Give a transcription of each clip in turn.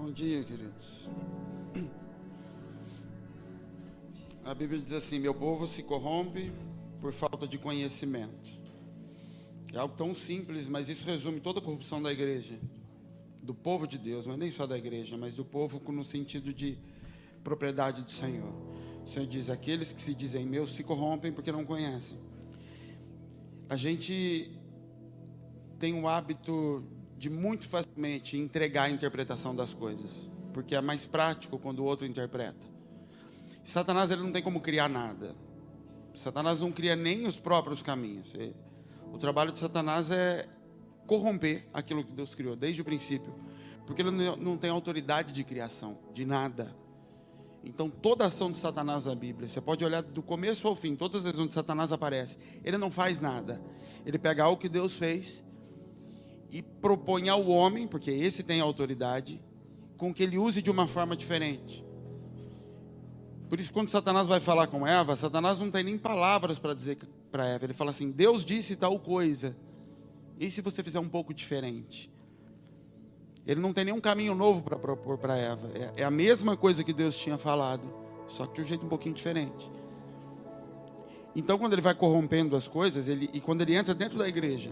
Bom dia, queridos. A Bíblia diz assim: meu povo se corrompe por falta de conhecimento. É algo tão simples, mas isso resume toda a corrupção da igreja, do povo de Deus, mas nem só da igreja, mas do povo no sentido de propriedade do Senhor. O Senhor diz: aqueles que se dizem meus se corrompem porque não conhecem. A gente tem o hábito de muito facilmente entregar a interpretação das coisas, porque é mais prático quando o outro interpreta. Satanás, ele não tem como criar nada. Satanás não cria nem os próprios caminhos. O trabalho de Satanás é corromper aquilo que Deus criou desde o princípio, porque ele não tem autoridade de criação, de nada. Então toda a ação de Satanás na Bíblia, você pode olhar do começo ao fim, todas as vezes onde Satanás aparece, ele não faz nada. Ele pega algo que Deus fez e propõe ao homem, porque esse tem autoridade, com que ele use de uma forma diferente. Por isso, quando Satanás vai falar com Eva, Satanás não tem nem palavras para dizer para Eva. Ele fala assim: Deus disse tal coisa, e se você fizer um pouco diferente? Ele não tem nenhum caminho novo para propor para Eva. É a mesma coisa que Deus tinha falado, só que de um jeito um pouquinho diferente. Então, quando ele vai corrompendo as coisas, e quando ele entra dentro da igreja,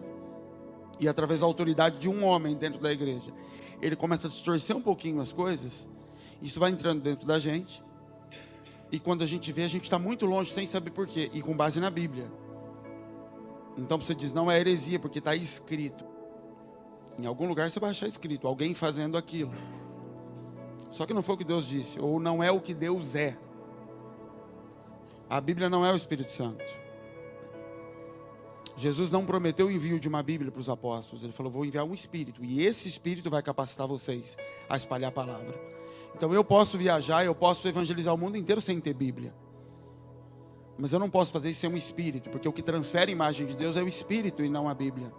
e através da autoridade de um homem dentro da igreja, ele começa a distorcer um pouquinho as coisas, isso vai entrando dentro da gente, e quando a gente vê, a gente está muito longe sem saber por quê, e com base na Bíblia. Então você diz: não é heresia, porque está escrito. Em algum lugar você vai achar escrito, alguém fazendo aquilo. Só que não foi o que Deus disse, ou não é o que Deus é. A Bíblia não é o Espírito Santo. Jesus não prometeu o envio de uma Bíblia para os apóstolos. Ele falou: vou enviar um Espírito, e esse Espírito vai capacitar vocês a espalhar a palavra. Então eu posso viajar, eu posso evangelizar o mundo inteiro sem ter Bíblia, mas eu não posso fazer isso sem um Espírito, porque o que transfere a imagem de Deus é o Espírito e não a Bíblia.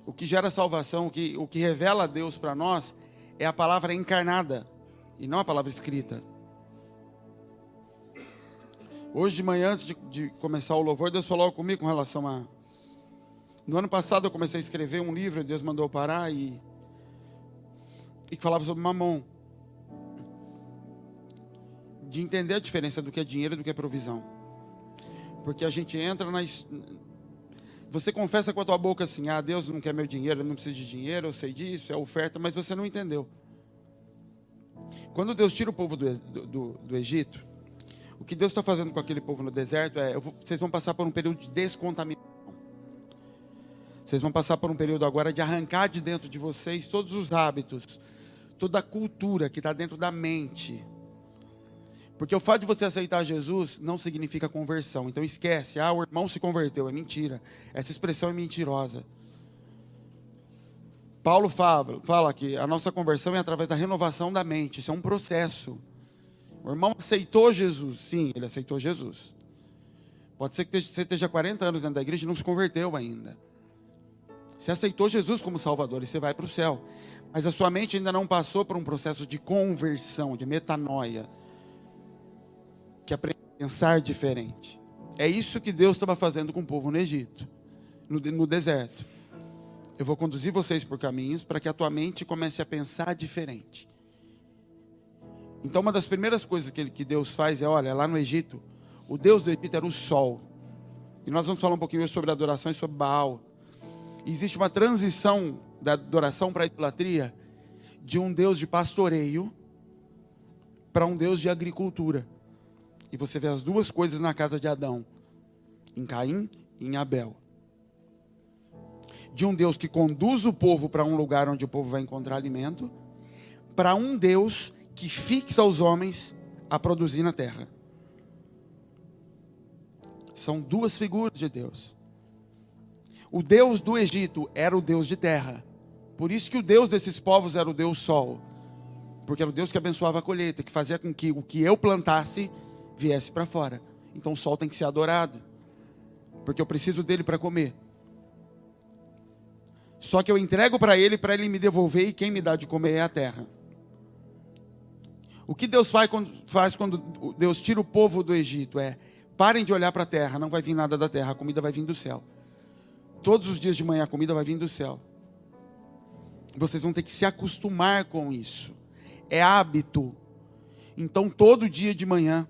O que gera salvação, o que revela a Deus para nós, é a palavra encarnada, e não a palavra escrita. Hoje de manhã, antes de começar o louvor, Deus falou comigo com relação a... No ano passado eu comecei a escrever um livro, Deus mandou parar, e falava sobre mamon. De entender a diferença do que é dinheiro e do que é provisão. Porque a gente entra Você confessa com a tua boca assim: ah, Deus não quer meu dinheiro, eu não preciso de dinheiro, eu sei disso, é oferta, mas você não entendeu. Quando Deus tira o povo do Egito, o que Deus está fazendo com aquele povo no deserto é: vocês vão passar por um período de descontaminação. Vocês vão passar por um período agora de arrancar de dentro de vocês todos os hábitos, toda a cultura que está dentro da mente. Porque o fato de você aceitar Jesus não significa conversão. Então esquece: ah, o irmão se converteu. É mentira. Essa expressão é mentirosa. Paulo fala que a nossa conversão é através da renovação da mente. Isso é um processo. O irmão aceitou Jesus. Sim, ele aceitou Jesus. Pode ser que você esteja 40 anos dentro da igreja e não se converteu ainda. Você aceitou Jesus como Salvador e você vai para o céu. Mas a sua mente ainda não passou por um processo de conversão, de metanoia, que aprende a pensar diferente. É isso que Deus estava fazendo com o povo no Egito, no deserto. Eu vou conduzir vocês por caminhos para que a tua mente comece a pensar diferente. Então uma das primeiras coisas que Deus faz é: olha, lá no Egito, o Deus do Egito era o sol. E nós vamos falar um pouquinho sobre adoração e sobre Baal. E existe uma transição da adoração para a idolatria, de um Deus de pastoreio para um Deus de agricultura. E você vê as duas coisas na casa de Adão, em Caim e em Abel. De um Deus que conduz o povo para um lugar onde o povo vai encontrar alimento, para um Deus que fixa os homens a produzir na terra. São duas figuras de Deus. O Deus do Egito era o Deus de terra. Por isso que o Deus desses povos era o Deus Sol. Porque era o Deus que abençoava a colheita, que fazia com que o que eu plantasse viesse para fora. Então o sol tem que ser adorado, porque eu preciso dele para comer. Só que eu entrego para ele me devolver, e quem me dá de comer é a terra. O que Deus faz quando Deus tira o povo do Egito é: parem de olhar para a terra, não vai vir nada da terra, a comida vai vir do céu. Todos os dias de manhã a comida vai vir do céu. Vocês vão ter que se acostumar com isso. É hábito. Então, todo dia de manhã,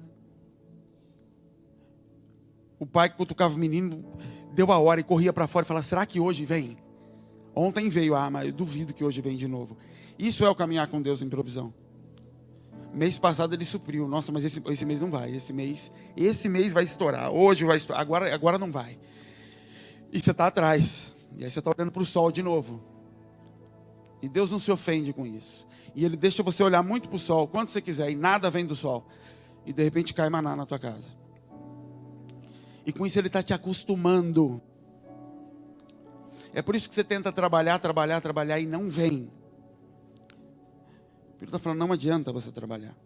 o pai que cutucava o menino, deu a hora e corria para fora e falava: será que hoje vem? Ontem veio, mas eu duvido que hoje vem de novo. Isso é o caminhar com Deus em provisão. Mês passado ele supriu. Nossa, mas esse mês não vai. Esse mês vai estourar. Hoje vai estourar. Agora não vai. E você está atrás. E aí você está olhando para o sol de novo. E Deus não se ofende com isso. E Ele deixa você olhar muito para o sol, quanto você quiser, e nada vem do sol. E de repente cai maná na tua casa. E com isso Ele está te acostumando. É por isso que você tenta trabalhar e não vem. Ele está falando, não adianta você trabalhar.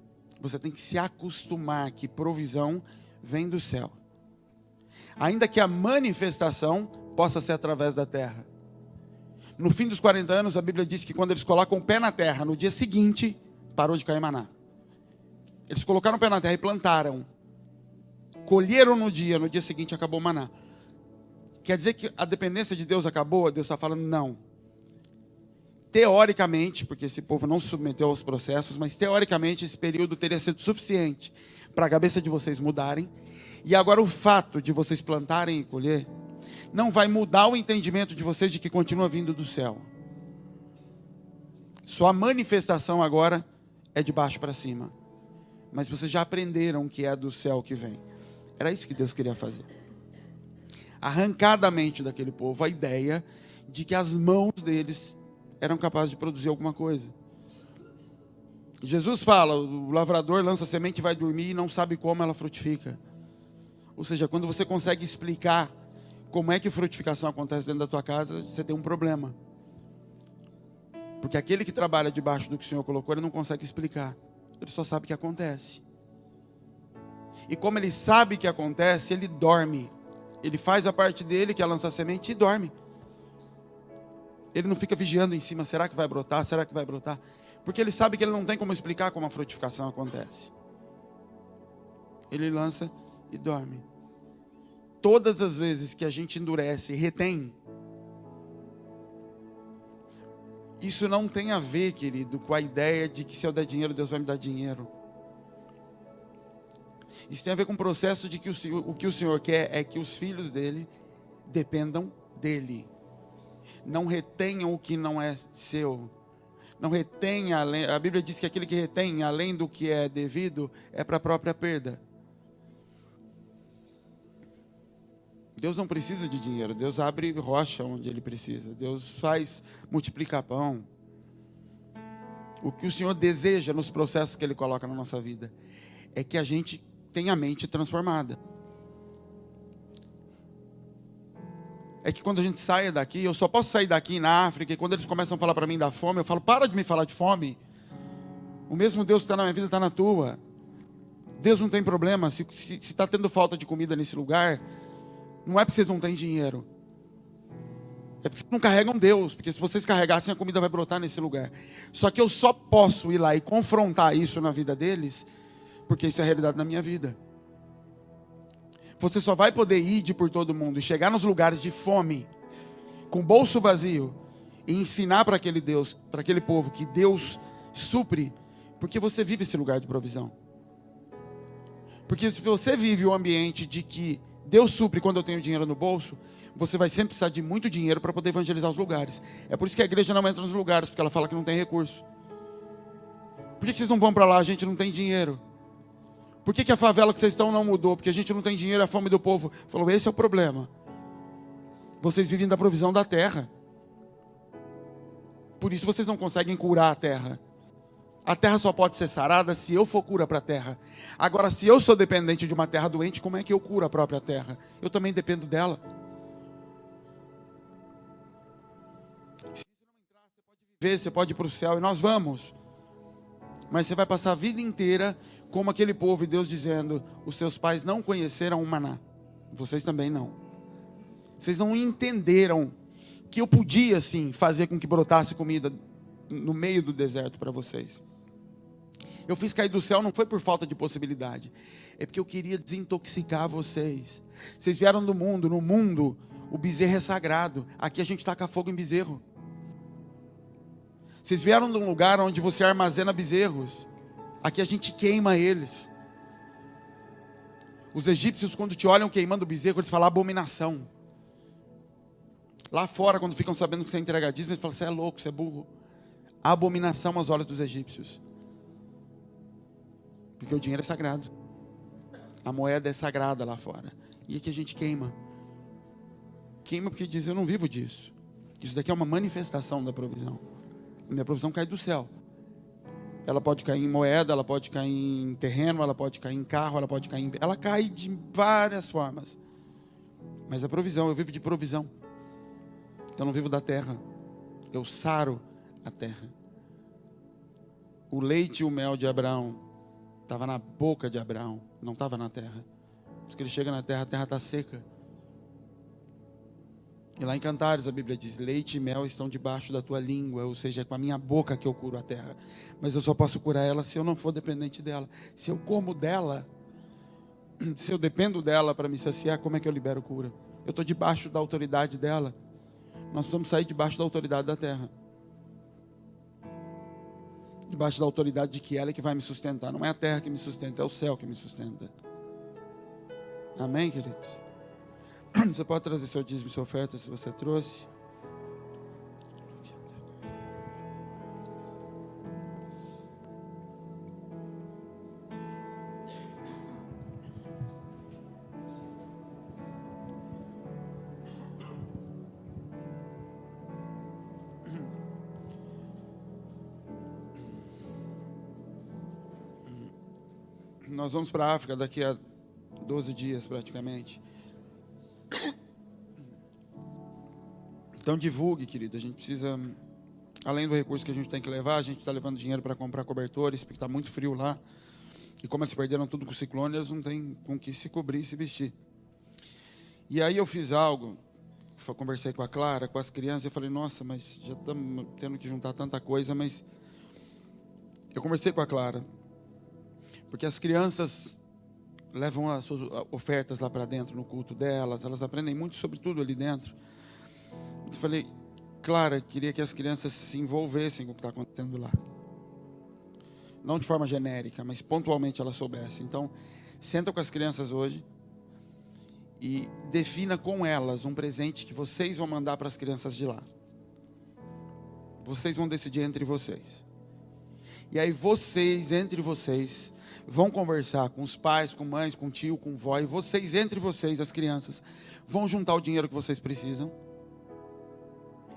Você tem que se acostumar que provisão vem do céu. Ainda que a manifestação possa ser através da terra. No fim dos 40 anos, a Bíblia diz que quando eles colocam o pé na terra, no dia seguinte, parou de cair maná. Eles colocaram o pé na terra e plantaram. Colheram no dia seguinte acabou o maná. Quer dizer que a dependência de Deus acabou? Deus está falando, não. Teoricamente, porque esse povo não se submeteu aos processos, mas teoricamente esse período teria sido suficiente para a cabeça de vocês mudarem. E agora o fato de vocês plantarem e colher não vai mudar o entendimento de vocês de que continua vindo do céu. Sua manifestação agora é de baixo para cima. Mas vocês já aprenderam que é do céu que vem. Era isso que Deus queria fazer. Arrancar da mente daquele povo a ideia de que as mãos deles eram capazes de produzir alguma coisa. Jesus fala, o lavrador lança a semente e vai dormir e não sabe como ela frutifica. Ou seja, quando você consegue explicar como é que a frutificação acontece dentro da tua casa, você tem um problema. Porque aquele que trabalha debaixo do que o Senhor colocou, ele não consegue explicar. Ele só sabe que acontece. E como ele sabe que acontece, ele dorme. Ele faz a parte dele, que é lançar a semente, e dorme. Ele não fica vigiando em cima, será que vai brotar? Será que vai brotar? Porque ele sabe que ele não tem como explicar como a frutificação acontece. Ele lança e dorme. Todas as vezes que a gente endurece e retém, isso não tem a ver, querido, com a ideia de que se eu der dinheiro, Deus vai me dar dinheiro. Isso tem a ver com o processo de que o que o Senhor quer é que os filhos dele dependam dele. Não retenham o que não é seu. Não retenha, a Bíblia diz que aquele que retém além do que é devido é para a própria perda. Deus não precisa de dinheiro. Deus abre rocha onde Ele precisa. Deus faz multiplicar pão. O que o Senhor deseja nos processos que Ele coloca na nossa vida é que a gente tenha a mente transformada. É que quando a gente saia daqui, eu só posso sair daqui na África, e quando eles começam a falar para mim da fome, eu falo, para de me falar de fome. O mesmo Deus que está na minha vida está na tua. Deus não tem problema. Se está tendo falta de comida nesse lugar, não é porque vocês não têm dinheiro. É porque vocês não carregam Deus. Porque se vocês carregassem, a comida vai brotar nesse lugar. Só que eu só posso ir lá e confrontar isso na vida deles, porque isso é a realidade na minha vida. Você só vai poder ir por todo mundo e chegar nos lugares de fome, com o bolso vazio, e ensinar para aquele Deus, para aquele povo que Deus supre, porque você vive esse lugar de provisão. Porque se você vive o ambiente de que Deus supre quando eu tenho dinheiro no bolso, você vai sempre precisar de muito dinheiro para poder evangelizar os lugares. É por isso que a igreja não entra nos lugares, porque ela fala que não tem recurso. Por que vocês não vão para lá? A gente não tem dinheiro. Por que a favela que vocês estão não mudou? Porque a gente não tem dinheiro, a fome do povo. Falou, esse é o problema. Vocês vivem da provisão da terra. Por isso vocês não conseguem curar a terra. A terra só pode ser sarada se eu for cura para a terra. Agora, se eu sou dependente de uma terra doente, como é que eu curo a própria terra? Eu também dependo dela. Se isso não entrar, você pode viver, você pode ir para o céu, e nós vamos. Mas você vai passar a vida inteira como aquele povo, e Deus dizendo, os seus pais não conheceram o maná. Vocês também não. Vocês não entenderam que eu podia, sim, fazer com que brotasse comida no meio do deserto para vocês. Eu fiz cair do céu, não foi por falta de possibilidade. É porque eu queria desintoxicar vocês. Vocês vieram do mundo. No mundo, o bezerro é sagrado. Aqui a gente taca fogo em bezerro. Vocês vieram de um lugar onde você armazena bezerros. Aqui a gente queima eles. Os egípcios, quando te olham queimando o bezerro, eles falam abominação. Lá fora, quando ficam sabendo que você é entregadismo, eles falam, você é louco, você é burro. Abominação aos olhos dos egípcios. Porque o dinheiro é sagrado. A moeda é sagrada lá fora. E aqui a gente queima. Queima porque diz, eu não vivo disso. Isso daqui é uma manifestação da provisão. Minha provisão cai do céu. Ela pode cair em moeda, ela pode cair em terreno, ela pode cair em carro, ela pode cair em... Ela cai de várias formas. Mas a provisão, eu vivo de provisão. Eu não vivo da terra. Eu saro a terra. O leite e o mel de Abraão estava na boca de Abraão, não estava na terra. Diz que ele chega na terra, a terra está seca. E lá em Cantares a Bíblia diz, leite e mel estão debaixo da tua língua, ou seja, é com a minha boca que eu curo a terra. Mas eu só posso curar ela se eu não for dependente dela. Se eu como dela, se eu dependo dela para me saciar, como é que eu libero cura? Eu estou debaixo da autoridade dela. Nós precisamos sair debaixo da autoridade da terra. Debaixo da autoridade de que ela é que vai me sustentar. Não é a terra que me sustenta, é o céu que me sustenta. Amém, queridos? Você pode trazer seu dízimo e sua oferta se você trouxe. Nós vamos para a África daqui a 12 dias praticamente. Então divulgue, querido. A gente precisa, além do recurso que a gente tem que levar, a gente está levando dinheiro para comprar cobertores, porque está muito frio lá. E como eles perderam tudo com o ciclone, eles não têm com que se cobrir e se vestir. E aí eu fiz algo, conversei com a Clara, com as crianças, eu falei, nossa, mas já estamos tendo que juntar tanta coisa, mas eu conversei com a Clara. Porque as crianças levam as suas ofertas lá para dentro no culto delas, elas aprendem muito sobre tudo ali dentro. Eu falei, Clara, queria que as crianças se envolvessem com o que está acontecendo lá. Não de forma genérica, mas pontualmente elas soubessem. Então, senta com as crianças hoje e defina com elas um presente que vocês vão mandar para as crianças de lá. Vocês vão decidir entre vocês. E aí vocês, entre vocês, vão conversar com os pais, com mães, com tio, com vó, e vocês, entre vocês, as crianças, vão juntar o dinheiro que vocês precisam.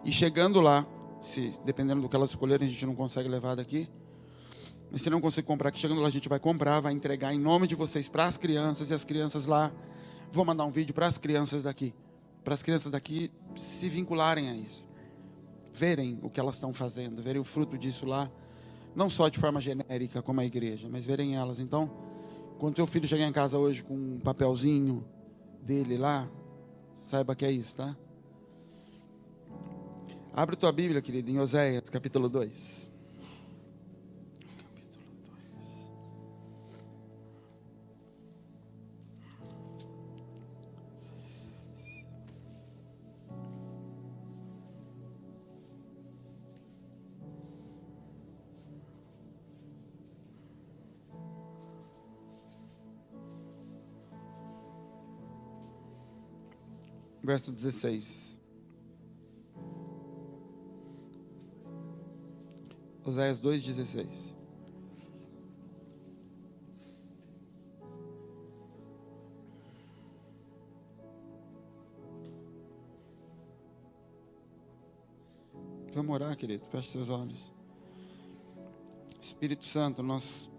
E chegando lá, se dependendo do que elas escolherem, a gente não consegue levar daqui. Mas se não conseguir comprar aqui, chegando lá a gente vai comprar, vai entregar em nome de vocês para as crianças, e as crianças lá vão mandar um vídeo para as crianças daqui. Para as crianças daqui se vincularem a isso. Verem o que elas estão fazendo, verem o fruto disso lá. Não só de forma genérica como a igreja, mas verem elas. Então, quando teu filho chegar em casa hoje com um papelzinho dele lá, saiba que é isso, tá? Abre tua Bíblia, querido, em Oséias, capítulo 2. Verso 16. Oséias 2,16. Vamos orar, querido. Feche seus olhos. Espírito Santo, nós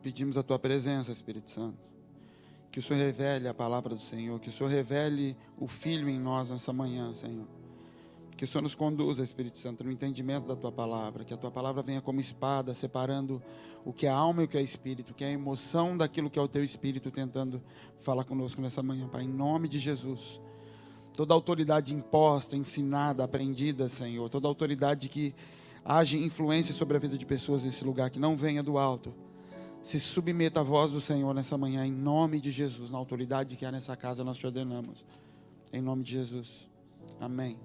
pedimos a tua presença, Espírito Santo. Que o Senhor revele a palavra do Senhor, que o Senhor revele o Filho em nós nessa manhã, Senhor. Que o Senhor nos conduza, Espírito Santo, no entendimento da tua palavra, que a tua palavra venha como espada, separando o que é alma e o que é espírito, que é a emoção daquilo que é o teu espírito tentando falar conosco nessa manhã, Pai, em nome de Jesus. Toda autoridade imposta, ensinada, aprendida, Senhor, toda autoridade que age influência sobre a vida de pessoas nesse lugar, que não venha do alto, se submeta à voz do Senhor nessa manhã, em nome de Jesus, na autoridade que há nessa casa, nós te ordenamos, em nome de Jesus, amém.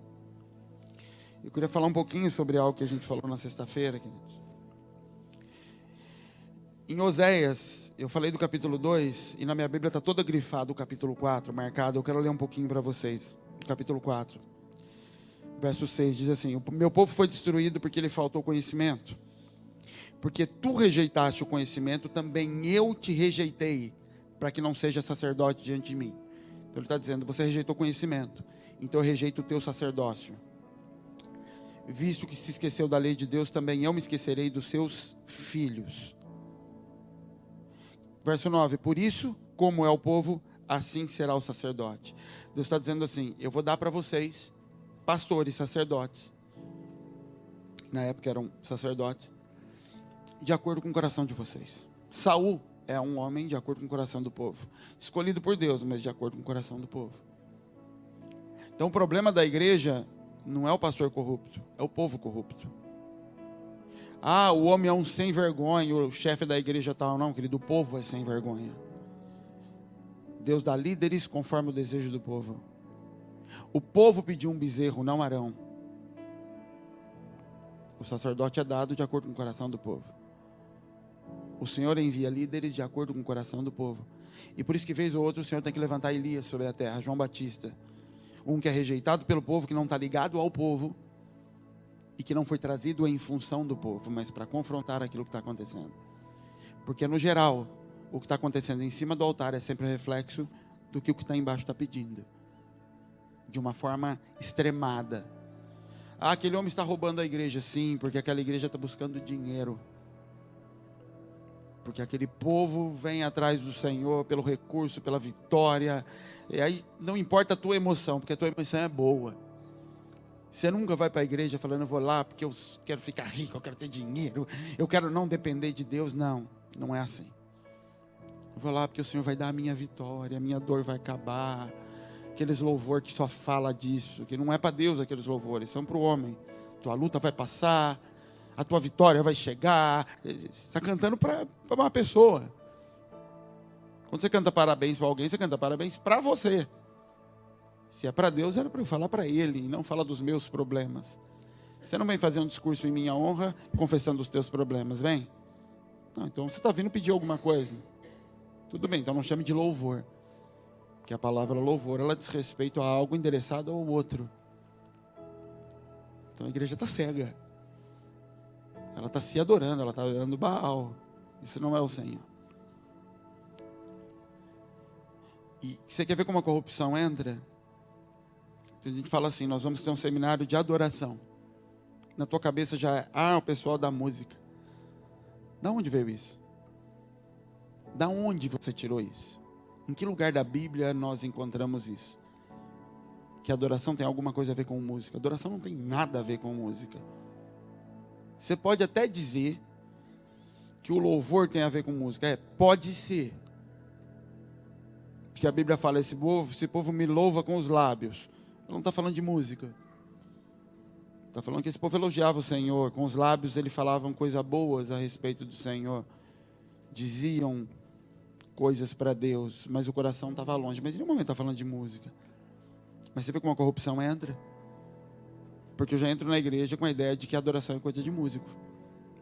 Eu queria falar um pouquinho sobre algo que a gente falou na sexta-feira, queridos. Em Oséias, eu falei do capítulo 2, e na minha Bíblia está toda grifada o capítulo 4, marcado. Eu quero ler um pouquinho para vocês, do capítulo 4. Verso 6 diz assim: o meu povo foi destruído porque lhe faltou conhecimento. Porque tu rejeitaste o conhecimento, também eu te rejeitei, para que não seja sacerdote diante de mim. Então ele está dizendo: você rejeitou conhecimento, então eu rejeito o teu sacerdócio. Visto que se esqueceu da lei de Deus, também eu me esquecerei dos seus filhos. Verso 9: por isso, como é o povo, assim será o sacerdote. Deus está dizendo assim: eu vou dar para vocês pastores, sacerdotes, na época eram sacerdotes, de acordo com o coração de vocês. Saul é um homem de acordo com o coração do povo, escolhido por Deus, mas de acordo com o coração do povo. Então o problema da igreja não é o pastor corrupto, é o povo corrupto. Ah, o homem é um sem vergonha, o chefe da igreja tal. Não, querido, o povo é sem vergonha. Deus dá líderes conforme o desejo do povo. O povo pediu um bezerro, não Arão. O sacerdote é dado de acordo com o coração do povo. O Senhor envia líderes de acordo com o coração do povo. E por isso que vez ou outra o Senhor tem que levantar Elias sobre a terra, João Batista. Um que é rejeitado pelo povo, que não está ligado ao povo, e que não foi trazido em função do povo, mas para confrontar aquilo que está acontecendo. Porque no geral, o que está acontecendo em cima do altar é sempre reflexo do que o que está embaixo está pedindo. De uma forma extremada. Ah, aquele homem está roubando a igreja. Sim, porque aquela igreja está buscando dinheiro. Porque aquele povo vem atrás do Senhor pelo recurso, pela vitória. E aí não importa a tua emoção, porque a tua emoção é boa. Você nunca vai para a igreja falando: eu vou lá porque eu quero ficar rico, eu quero ter dinheiro, eu quero não depender de Deus. Não, não é assim. Eu vou lá porque o Senhor vai dar a minha vitória, a minha dor vai acabar. Aqueles louvores que só fala disso, que não é para Deus aqueles louvores, são para o homem. Tua luta vai passar, a tua vitória vai chegar. Você está cantando para uma pessoa. Quando você canta parabéns para alguém, você canta parabéns para você. Se é para Deus, era para eu falar para Ele, e não falar dos meus problemas. Você não vem fazer um discurso em minha honra, confessando os teus problemas, vem? Não, então você está vindo pedir alguma coisa. Tudo bem, então não chame de louvor. Porque a palavra louvor, ela diz respeito a algo endereçado ao outro. Então a igreja está cega. Ela está se adorando, ela está adorando Baal. Isso não é o Senhor. E você quer ver como a corrupção entra? A gente fala assim: nós vamos ter um seminário de adoração. Na tua cabeça já é: o pessoal da música. Da onde veio isso? Da onde você tirou isso? Em que lugar da Bíblia nós encontramos isso? Que adoração tem alguma coisa a ver com música? Adoração não tem nada a ver com música. Você pode até dizer que o louvor tem a ver com música. Pode ser. Porque a Bíblia fala: esse povo me louva com os lábios. Não está falando de música. Está falando que esse povo elogiava o Senhor. Com os lábios eles falavam coisas boas a respeito do Senhor. Diziam coisas para Deus, mas o coração estava longe. Mas em nenhum momento está falando de música. Mas você vê como a corrupção entra? Porque eu já entro na igreja com a ideia de que a adoração é coisa de músico.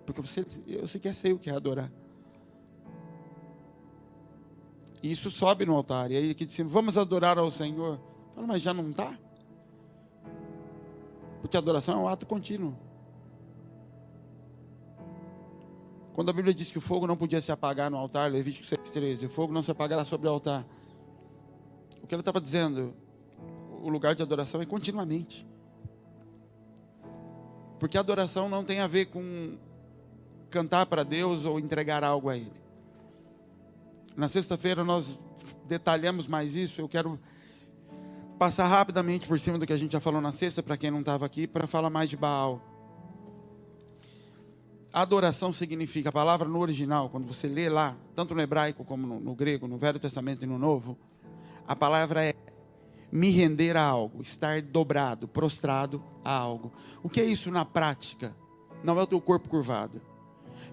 Porque eu sequer sei o que é adorar. E isso sobe no altar. E aí aqui de cima: vamos adorar ao Senhor. Fala: mas já não está? Porque a adoração é um ato contínuo. Quando a Bíblia diz que o fogo não podia se apagar no altar, Levítico 6,13, o fogo não se apagará sobre o altar. O que ela estava dizendo? O lugar de adoração é continuamente. Porque a adoração não tem a ver com cantar para Deus ou entregar algo a Ele. Na sexta-feira nós detalhamos mais isso. Eu quero passar rapidamente por cima do que a gente já falou na sexta, para quem não estava aqui, para falar mais de Baal. Adoração significa, a palavra no original, quando você lê lá, tanto no hebraico como no grego, no Velho Testamento e no Novo, a palavra é me render a algo, estar dobrado, prostrado a algo. O que é isso na prática? Não é o teu corpo curvado.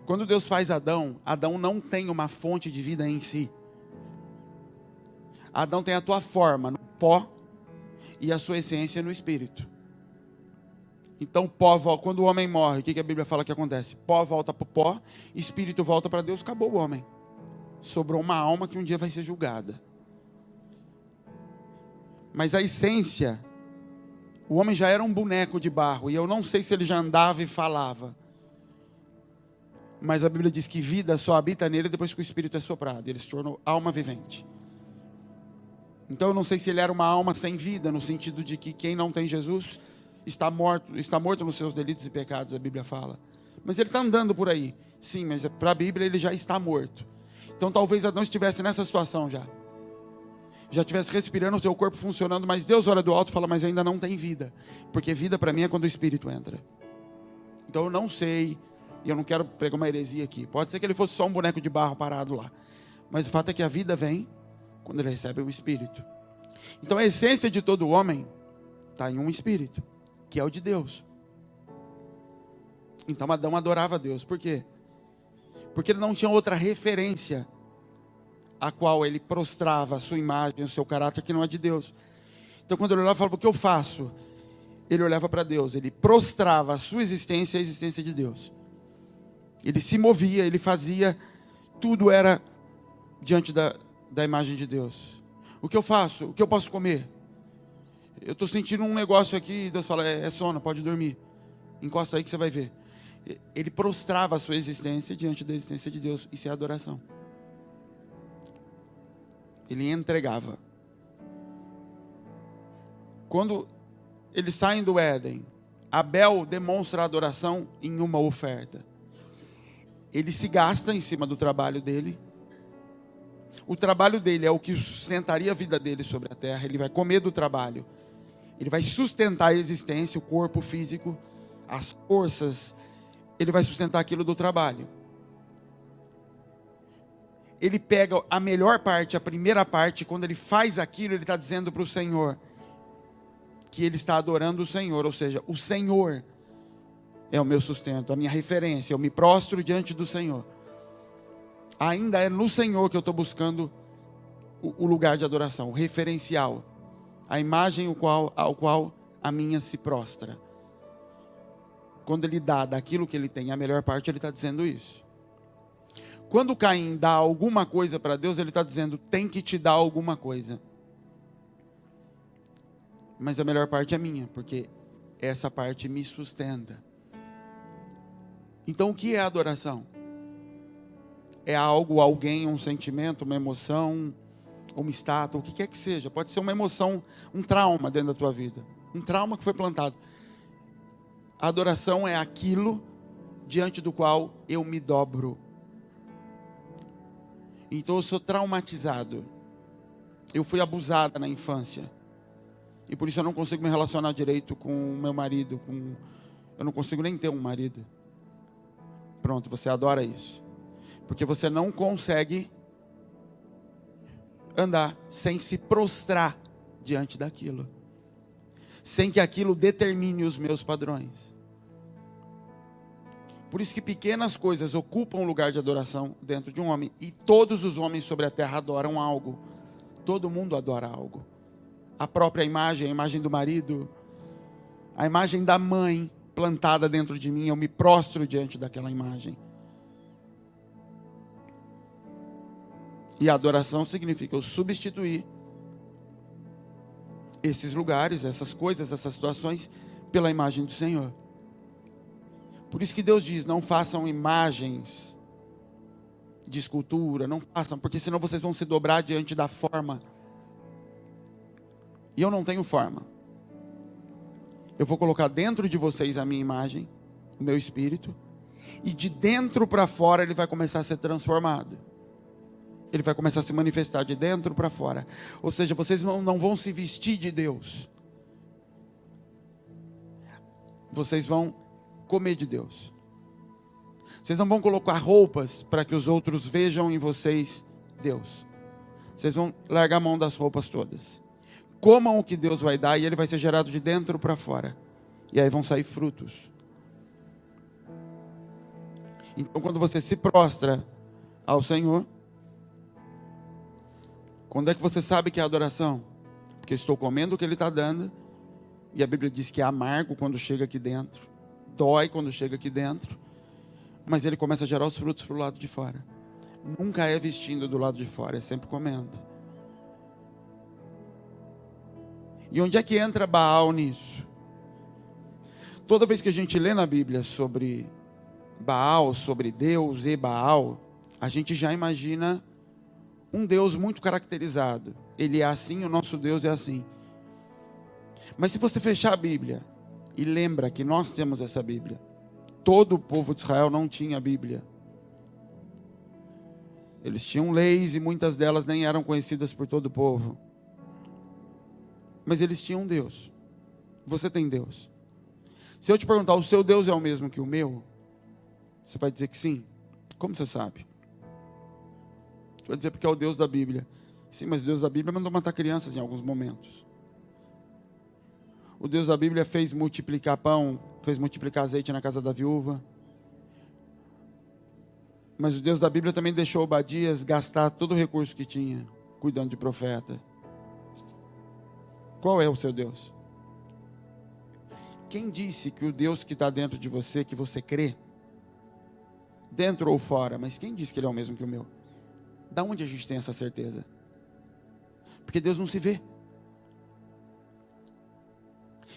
Quando Deus faz Adão, Adão não tem uma fonte de vida em si. Adão tem a tua forma no pó e a sua essência no espírito. Então, quando o homem morre, o que a Bíblia fala que acontece? Pó volta para o pó, espírito volta para Deus, acabou o homem. Sobrou uma alma que um dia vai ser julgada. Mas a essência, o homem já era um boneco de barro, e eu não sei se ele já andava e falava. Mas a Bíblia diz que vida só habita nele depois que o Espírito é soprado. Ele se tornou alma vivente. Então eu não sei se ele era uma alma sem vida, no sentido de que quem não tem Jesus está morto nos seus delitos e pecados, a Bíblia fala. Mas ele está andando por aí. Sim, mas para a Bíblia ele já está morto. Então talvez Adão estivesse nessa situação já. Já estivesse respirando, o seu corpo funcionando, mas Deus olha do alto e fala, mas ainda não tem vida. Porque vida para mim é quando o Espírito entra. Então eu não sei, e eu não quero pregar uma heresia aqui. Pode ser que ele fosse só um boneco de barro parado lá. Mas o fato é que a vida vem quando ele recebe o Espírito. Então a essência de todo homem está em um Espírito, que é o de Deus. Então Adão adorava a Deus. Por quê? Porque ele não tinha outra referência a qual ele prostrava a sua imagem, o seu caráter, que não é de Deus. Então quando ele olhava e falava, o que eu faço? Ele olhava para Deus, ele prostrava a sua existência e a existência de Deus. Ele se movia, ele fazia, tudo era diante da imagem de Deus. O que eu faço? O que eu posso comer? Eu estou sentindo um negócio aqui, Deus fala, é sono, pode dormir. Encosta aí que você vai ver. Ele prostrava a sua existência diante da existência de Deus. Isso é adoração. Ele entregava. Quando eles saem do Éden, Abel demonstra a adoração em uma oferta. Ele se gasta em cima do trabalho dele. O trabalho dele é o que sustentaria a vida dele sobre a terra. Ele vai comer do trabalho. Ele vai sustentar a existência, o corpo físico, as forças. Ele vai sustentar aquilo do trabalho. Ele pega a melhor parte, a primeira parte. Quando ele faz aquilo, ele está dizendo para o Senhor que ele está adorando o Senhor. Ou seja, o Senhor é o meu sustento, a minha referência. Eu me prostro diante do Senhor. Ainda é no Senhor que eu estou buscando o lugar de adoração, o referencial, a imagem ao qual a minha se prostra. Quando ele dá daquilo que ele tem, a melhor parte, ele está dizendo isso. Quando Caim dá alguma coisa para Deus, ele está dizendo, tem que te dar alguma coisa. Mas a melhor parte é minha, porque essa parte me sustenta. Então o que é adoração? É algo, alguém, um sentimento, uma emoção, uma estátua, o que quer que seja. Pode ser uma emoção, um trauma dentro da tua vida. Um trauma que foi plantado. A adoração é aquilo diante do qual eu me dobro. Então eu sou traumatizado. Eu fui abusada na infância. E por isso eu não consigo me relacionar direito com o meu marido. Eu não consigo nem ter um marido. Pronto, você adora isso. Porque você não consegue andar sem se prostrar diante daquilo. Sem que aquilo determine os meus padrões. Por isso que pequenas coisas ocupam o lugar de adoração dentro de um homem. E todos os homens sobre a terra adoram algo. Todo mundo adora algo. A própria imagem, a imagem do marido, a imagem da mãe plantada dentro de mim, eu me prostro diante daquela imagem. E a adoração significa eu substituir esses lugares, essas coisas, essas situações, pela imagem do Senhor. Por isso que Deus diz, não façam imagens de escultura, não façam, porque senão vocês vão se dobrar diante da forma. E eu não tenho forma. Eu vou colocar dentro de vocês a minha imagem, o meu espírito, e de dentro para fora ele vai começar a ser transformado. Ele vai começar a se manifestar de dentro para fora. Ou seja, vocês não vão se vestir de Deus. Vocês vão comer de Deus. Vocês não vão colocar roupas para que os outros vejam em vocês Deus. Vocês vão largar a mão das roupas todas. Comam o que Deus vai dar e ele vai ser gerado de dentro para fora. E aí vão sair frutos. Então quando você se prostra ao Senhor, quando é que você sabe que é adoração? Porque estou comendo o que Ele está dando E a Bíblia diz que é amargo quando chega aqui dentro, dói quando chega aqui dentro, mas ele começa a gerar os frutos para o lado de fora. Nunca é vestindo do lado de fora, é sempre comendo. E onde é que entra Baal nisso? Toda vez que a gente lê na Bíblia sobre Baal, sobre Deus e Baal, a gente já imagina um Deus muito caracterizado. Ele é assim, o nosso Deus é assim. Mas se você fechar a Bíblia e lembra que nós temos essa Bíblia, todo o povo de Israel não tinha Bíblia. Eles tinham leis e muitas delas nem eram conhecidas por todo o povo. Mas eles tinham Deus. Você tem Deus. Se eu te perguntar, o seu Deus é o mesmo que o meu? Você vai dizer que sim. Como você sabe? Vai dizer porque é o Deus da Bíblia. Sim, mas o Deus da Bíblia mandou matar crianças em alguns momentos. O Deus da Bíblia fez multiplicar pão, fez multiplicar azeite na casa da viúva. Mas o Deus da Bíblia também deixou Obadias gastar todo o recurso que tinha, cuidando de profeta. Qual é o seu Deus? Quem disse que o Deus que está dentro de você, que você crê, dentro ou fora, mas quem disse que ele é o mesmo que o meu? Da onde a gente tem essa certeza? Porque Deus não se vê.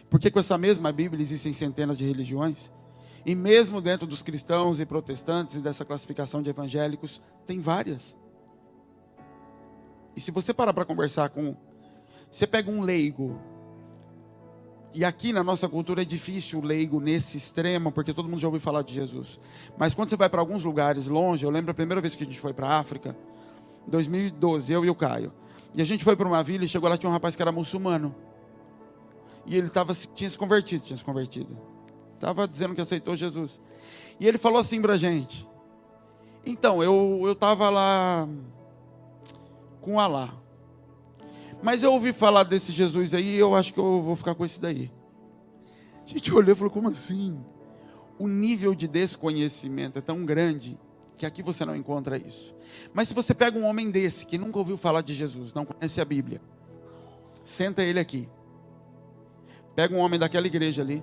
Porque com essa mesma Bíblia existem centenas de religiões, e mesmo dentro dos cristãos e protestantes e dessa classificação de evangélicos, tem várias. E se você parar para conversar com... Você pega um leigo, e aqui na nossa cultura é difícil o leigo nesse extremo, porque todo mundo já ouviu falar de Jesus. Mas quando você vai para alguns lugares longe, eu lembro a primeira vez que a gente foi para a África, em 2012, eu e o Caio. E a gente foi para uma vila e chegou lá, tinha um rapaz que era muçulmano. E ele tinha se convertido. Estava dizendo que aceitou Jesus. E ele falou assim para a gente: então, eu estava lá com Alá. Mas eu ouvi falar desse Jesus aí e eu acho que eu vou ficar com esse daí. A gente olhou e falou: como assim? O nível de desconhecimento é tão grande que aqui você não encontra isso. Mas se você pega um homem desse, que nunca ouviu falar de Jesus, não conhece a Bíblia, senta ele aqui. Pega um homem daquela igreja ali,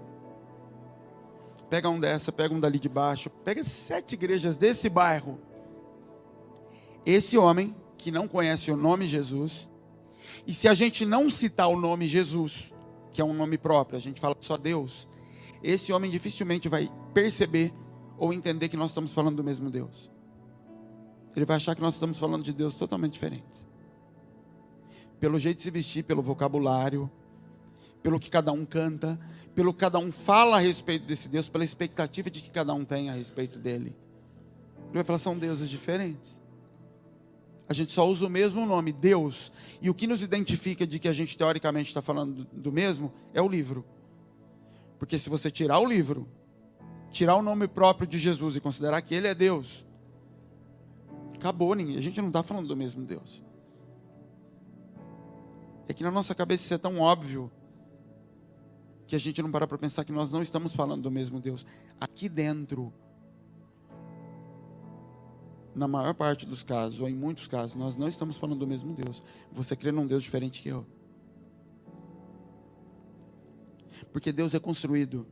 pega um dessa, pega um dali de baixo, pega 7 igrejas desse bairro. Esse homem, que não conhece o nome Jesus, e se a gente não citar o nome Jesus, que é um nome próprio, a gente fala só Deus, esse homem dificilmente vai perceber ou entender que nós estamos falando do mesmo Deus. Ele vai achar que nós estamos falando de Deus totalmente diferentes. Pelo jeito de se vestir, pelo vocabulário, pelo que cada um canta, pelo que cada um fala a respeito desse Deus, pela expectativa de que cada um tem a respeito dele. Ele vai falar: são deuses diferentes. A gente só usa o mesmo nome, Deus. E o que nos identifica de que a gente teoricamente está falando do mesmo é o livro. Porque se você tirar o livro, tirar o nome próprio de Jesus e considerar que ele é Deus, acabou, a gente não está falando do mesmo Deus. É que na nossa cabeça isso é tão óbvio que a gente não para pensar que nós não estamos falando do mesmo Deus. Aqui dentro, na maior parte dos casos, ou em muitos casos, nós não estamos falando do mesmo Deus. Você crê num Deus diferente que eu. Porque Deus é construído.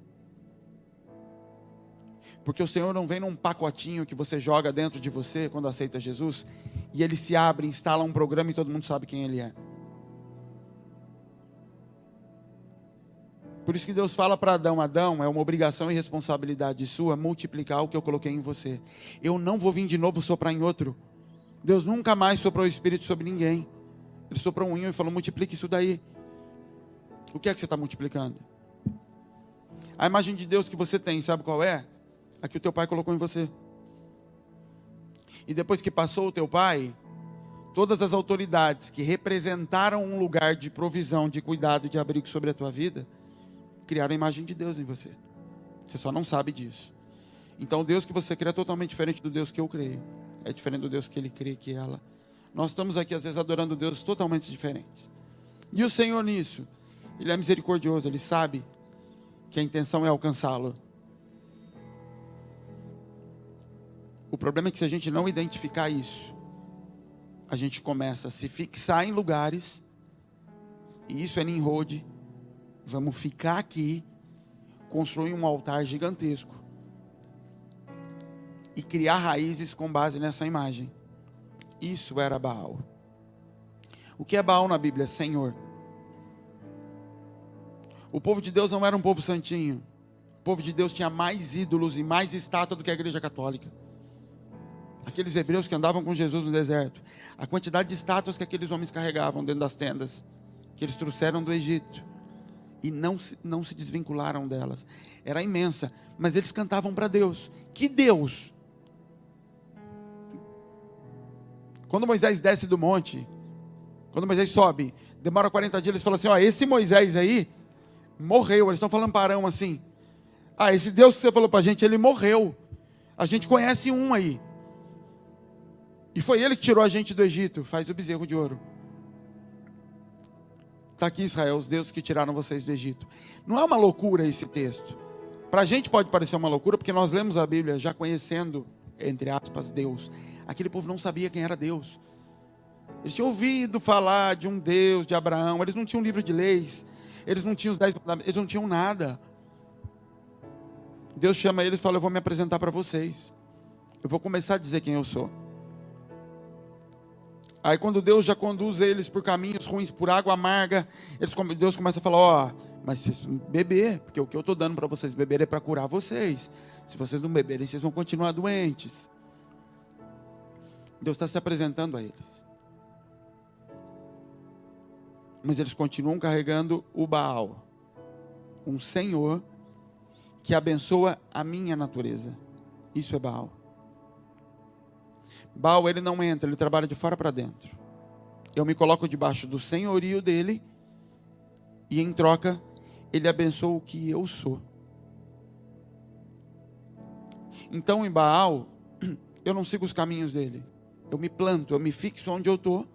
Porque o Senhor não vem num pacotinho que você joga dentro de você quando aceita Jesus, e ele se abre, instala um programa e todo mundo sabe quem ele é. Por isso que Deus fala para Adão: Adão, é uma obrigação e responsabilidade sua multiplicar o que eu coloquei em você. Eu não vou vir de novo soprar em outro. Deus nunca mais soprou o Espírito sobre ninguém. Ele soprou um e falou: multiplique isso daí. O que é que você está multiplicando? A imagem de Deus que você tem, sabe qual é? A que o teu pai colocou em você. E depois que passou o teu pai, todas as autoridades que representaram um lugar de provisão, de cuidado, de abrigo sobre a tua vida, criaram a imagem de Deus em você. Você só não sabe disso. Então o Deus que você crê é totalmente diferente do Deus que eu creio. É diferente do Deus que ele crê, que ela. Nós estamos aqui às vezes adorando deuses totalmente diferentes. E o Senhor nisso, ele é misericordioso, ele sabe que a intenção é alcançá-lo. O problema é que se a gente não identificar isso, a gente começa a se fixar em lugares, e isso é Nimrod, Vamos ficar aqui, construir um altar gigantesco e criar raízes com base nessa imagem. Isso era Baal. O que é Baal na Bíblia? Senhor. O povo de Deus não era um povo santinho. O povo de Deus tinha mais ídolos e mais estátua do que a igreja católica. Aqueles hebreus que andavam com Jesus no deserto, a quantidade de estátuas que aqueles homens carregavam dentro das tendas, que eles trouxeram do Egito, e não se desvincularam delas, era imensa, mas eles cantavam para Deus. Que Deus? Quando Moisés desce do monte, quando Moisés sobe, demora 40 dias, eles falam assim, ó, esse Moisés aí, morreu. Eles estão falando para Arão assim, esse Deus que você falou para a gente, ele morreu, a gente conhece um aí, e foi ele que tirou a gente do Egito, faz o bezerro de ouro. Está aqui Israel, os deuses que tiraram vocês do Egito. Não é uma loucura esse texto, para a gente pode parecer uma loucura, porque nós lemos a Bíblia já conhecendo, entre aspas, Deus. Aquele povo não sabia quem era Deus, eles tinham ouvido falar de um Deus, de Abraão, eles não tinham livro de leis, eles não tinham os 10 mandamentos, eles não tinham nada. Deus chama eles e fala, eu vou me apresentar para vocês, eu vou começar a dizer quem eu sou. Aí quando Deus já conduz eles por caminhos ruins, por água amarga, Deus começa a falar, mas vocês vão beber, porque o que eu estou dando para vocês beber é para curar vocês. Se vocês não beberem, vocês vão continuar doentes. Deus está se apresentando a eles. Mas eles continuam carregando o Baal, um senhor que abençoa a minha natureza. Isso é Baal. Baal, ele não entra, ele trabalha de fora para dentro. Eu me coloco debaixo do senhorio dele, e em troca, ele abençoa o que eu sou. Então em Baal, eu não sigo os caminhos dele. Eu me planto, eu me fixo onde eu estou.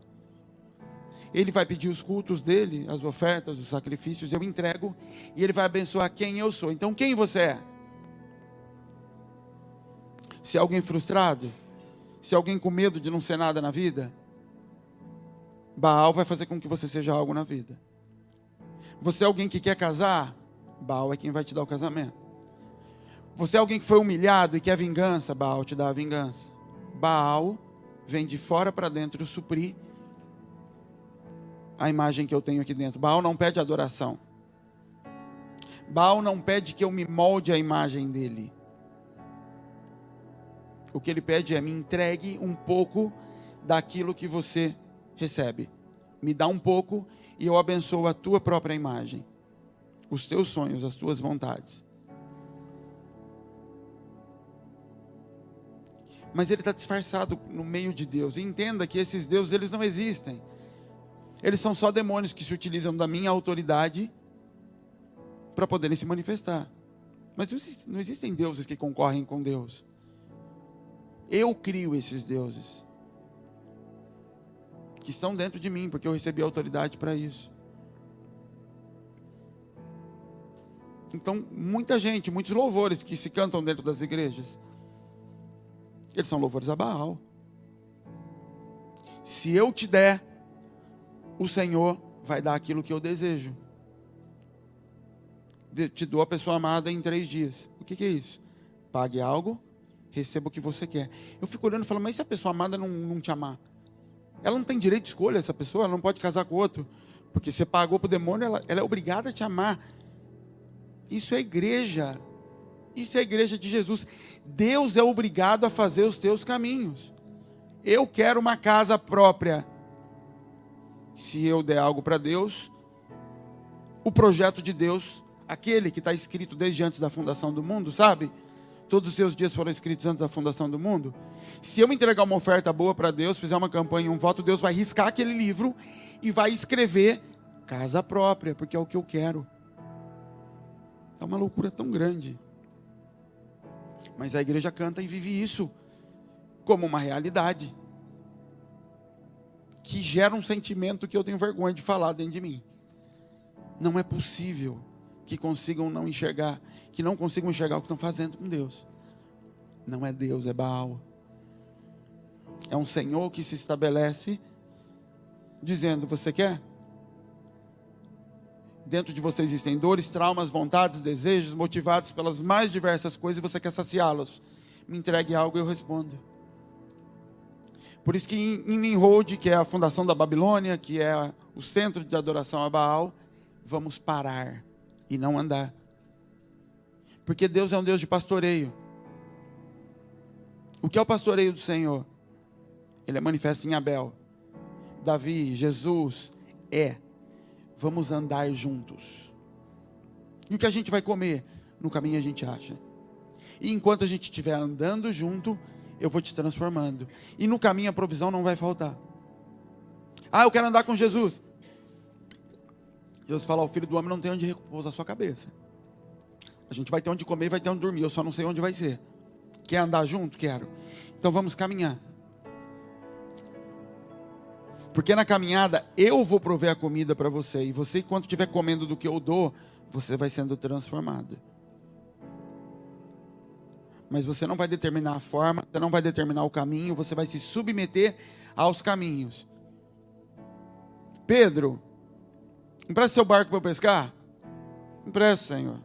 Ele vai pedir os cultos dele, as ofertas, os sacrifícios, eu entrego, e ele vai abençoar quem eu sou. Então quem você é? Se é alguém frustrado, se é alguém com medo de não ser nada na vida, Baal vai fazer com que você seja algo na vida. Você é alguém que quer casar, Baal é quem vai te dar o casamento. Você é alguém que foi humilhado e quer vingança, Baal te dá a vingança. Baal vem de fora para dentro suprir a imagem que eu tenho aqui dentro. Baal não pede adoração. Baal não pede que eu me molde à imagem dele. O que ele pede é, me entregue um pouco daquilo que você recebe. Me dá um pouco e eu abençoo a tua própria imagem, os teus sonhos, as tuas vontades. Mas ele está disfarçado no meio de Deus. E entenda que esses deuses, eles não existem. Eles são só demônios que se utilizam da minha autoridade para poderem se manifestar. Mas não existem deuses que concorrem com Deus. Eu crio esses deuses, que estão dentro de mim, porque eu recebi autoridade para isso. Então, muita gente, muitos louvores que se cantam dentro das igrejas, eles são louvores a Baal. Se eu te der, o Senhor vai dar aquilo que eu desejo. Te dou a pessoa amada em 3 dias. O que é isso? Pague algo, receba o que você quer. Eu fico olhando e falo, mas e se a pessoa amada não te amar? Ela não tem direito de escolha, essa pessoa, ela não pode casar com outro. Porque você pagou para o demônio, ela é obrigada a te amar. Isso é igreja. Isso é a igreja de Jesus. Deus é obrigado a fazer os teus caminhos. Eu quero uma casa própria. Se eu der algo para Deus, o projeto de Deus, aquele que está escrito desde antes da fundação do mundo, sabe? Todos os seus dias foram escritos antes da fundação do mundo. Se eu entregar uma oferta boa para Deus, fizer uma campanha, um voto, Deus vai riscar aquele livro e vai escrever casa própria, porque é o que eu quero. É uma loucura tão grande. Mas a igreja canta e vive isso como uma realidade, que gera um sentimento que eu tenho vergonha de falar dentro de mim. Não é possível que consigam não enxergar, que não consigam enxergar o que estão fazendo com Deus. Não é Deus, é Baal. É um Senhor que se estabelece dizendo, você quer? Dentro de você existem dores, traumas, vontades, desejos, motivados pelas mais diversas coisas e você quer saciá-los. Me entregue algo e eu respondo. Por isso que em Nimrod, que é a fundação da Babilônia, que é o centro de adoração a Baal, vamos parar e não andar. Porque Deus é um Deus de pastoreio. O que é o pastoreio do Senhor? Ele é manifesto em Abel, Davi, Jesus. Vamos andar juntos. E o que a gente vai comer? No caminho a gente acha. E enquanto a gente estiver andando junto, eu vou te transformando. E no caminho a provisão não vai faltar. Ah, eu quero andar com Jesus. Deus fala, o filho do homem não tem onde repousar a sua cabeça. A gente vai ter onde comer e vai ter onde dormir. Eu só não sei onde vai ser. Quer andar junto? Quero. Então vamos caminhar. Porque na caminhada eu vou prover a comida para você. E você, enquanto estiver comendo do que eu dou, você vai sendo transformado. Mas você não vai determinar a forma, você não vai determinar o caminho, você vai se submeter aos caminhos. Pedro, empresta seu barco para eu pescar? Empresta, Senhor.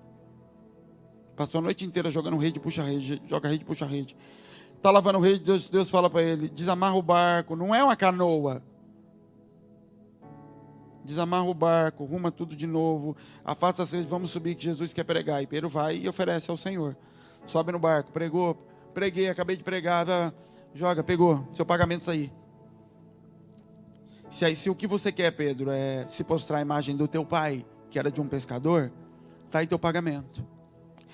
Passou a noite inteira jogando rede, puxa rede, joga rede, puxa rede. Está lavando rede, Deus fala para ele, desamarra o barco, não é uma canoa. Desamarra o barco, arruma tudo de novo, afasta as redes, vamos subir que Jesus quer pregar. E Pedro vai e oferece ao Senhor. Sobe no barco, preguei, acabei de pregar, joga, pegou, seu pagamento está aí. Se o que você quer, Pedro, é se postrar a imagem do teu pai, que era de um pescador, está aí teu pagamento.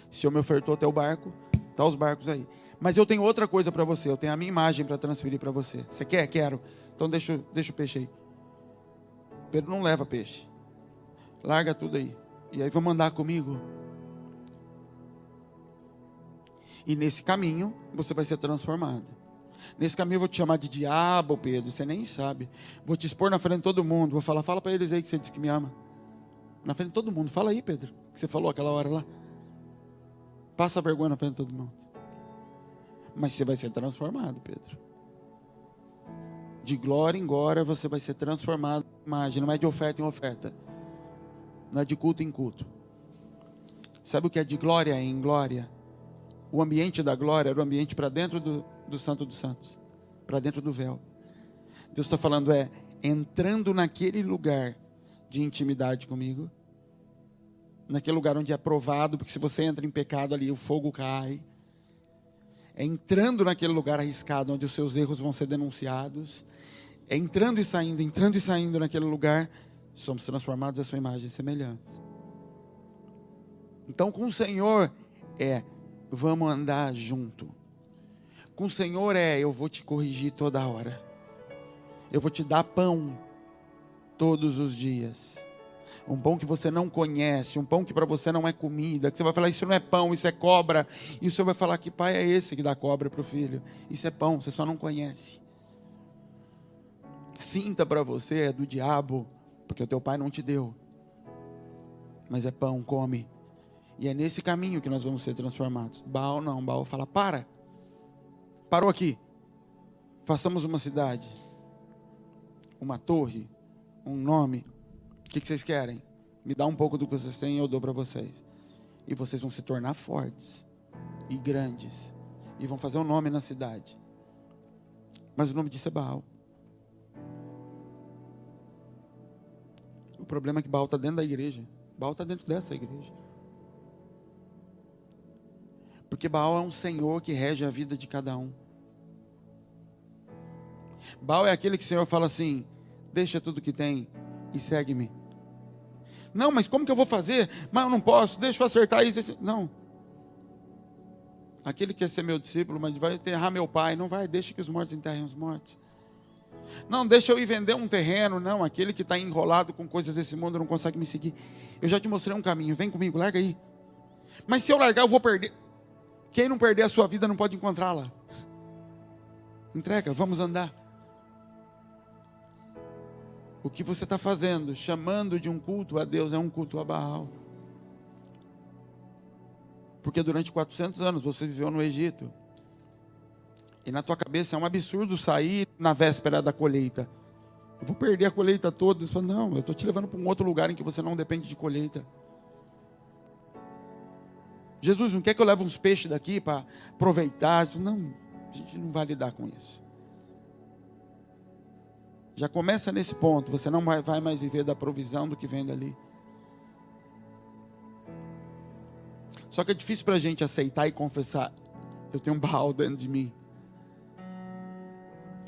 Se eu me ofertou teu barco, está os barcos aí. Mas eu tenho outra coisa para você, eu tenho a minha imagem para transferir para você. Você quer? Quero. Então deixa o peixe aí. Pedro não leva peixe. Larga tudo aí. E aí vamos andar comigo. E nesse caminho, você vai ser transformado. Nesse caminho eu vou te chamar de diabo, Pedro, você nem sabe. Vou te expor na frente de todo mundo. Vou falar, fala para eles aí que você disse que me ama. Na frente de todo mundo. Fala aí, Pedro, que você falou aquela hora lá. Passa a vergonha na frente de todo mundo. Mas você vai ser transformado, Pedro. De glória em glória você vai ser transformado. Imagina, não é de oferta em oferta. Não é de culto em culto. Sabe o que é de glória em glória? O ambiente da glória era o ambiente para dentro do Santo dos Santos. Para dentro do véu. Deus está falando entrando naquele lugar de intimidade comigo. Naquele lugar onde é provado, porque se você entra em pecado ali, o fogo cai. É entrando naquele lugar arriscado, onde os seus erros vão ser denunciados. É entrando e saindo naquele lugar, somos transformados à sua imagem e semelhança. Então com o Senhor vamos andar junto. Com o Senhor eu vou te corrigir toda hora. Eu vou te dar pão todos os dias. Um pão que você não conhece, um pão que para você não é comida, que você vai falar, isso não é pão, isso é cobra. E o Senhor vai falar, que pai é esse que dá cobra para o filho? Isso é pão, você só não conhece. Sinta para você, é do diabo, porque o teu pai não te deu. Mas é pão, come. E é nesse caminho que nós vamos ser transformados. Baal não, Baal fala, parou aqui. Façamos uma cidade, uma torre, um nome. O que vocês querem? Me dá um pouco do que vocês têm e eu dou para vocês. E vocês vão se tornar fortes e grandes. E vão fazer um nome na cidade. Mas o nome disso é Baal. O problema é que Baal está dentro da igreja. Baal está dentro dessa igreja. Porque Baal é um senhor que rege a vida de cada um. Baal é aquele que o Senhor fala assim, deixa tudo que tem e segue-me. Não, mas como que eu vou fazer? Mas eu não posso, deixa eu acertar isso. Não. Aquele que quer ser meu discípulo, mas vai enterrar meu pai. Não vai, deixa que os mortos enterrem os mortos. Não, deixa eu ir vender um terreno. Não, aquele que está enrolado com coisas desse mundo não consegue me seguir. Eu já te mostrei um caminho, vem comigo, larga aí. Mas se eu largar eu vou perder. Quem não perder a sua vida não pode encontrá-la. Entrega, vamos andar. O que você está fazendo, chamando de um culto a Deus, é um culto a Baal. Porque durante 400 anos você viveu no Egito. E na tua cabeça é um absurdo sair na véspera da colheita. Eu vou perder a colheita toda. Deus fala, não, eu estou te levando para um outro lugar em que você não depende de colheita. Jesus, não quer que eu leve uns peixes daqui para aproveitar? Não, a gente não vai lidar com isso. Já começa nesse ponto. Você não vai mais viver da provisão do que vem dali. Só que é difícil para a gente aceitar e confessar. Eu tenho um Baal dentro de mim.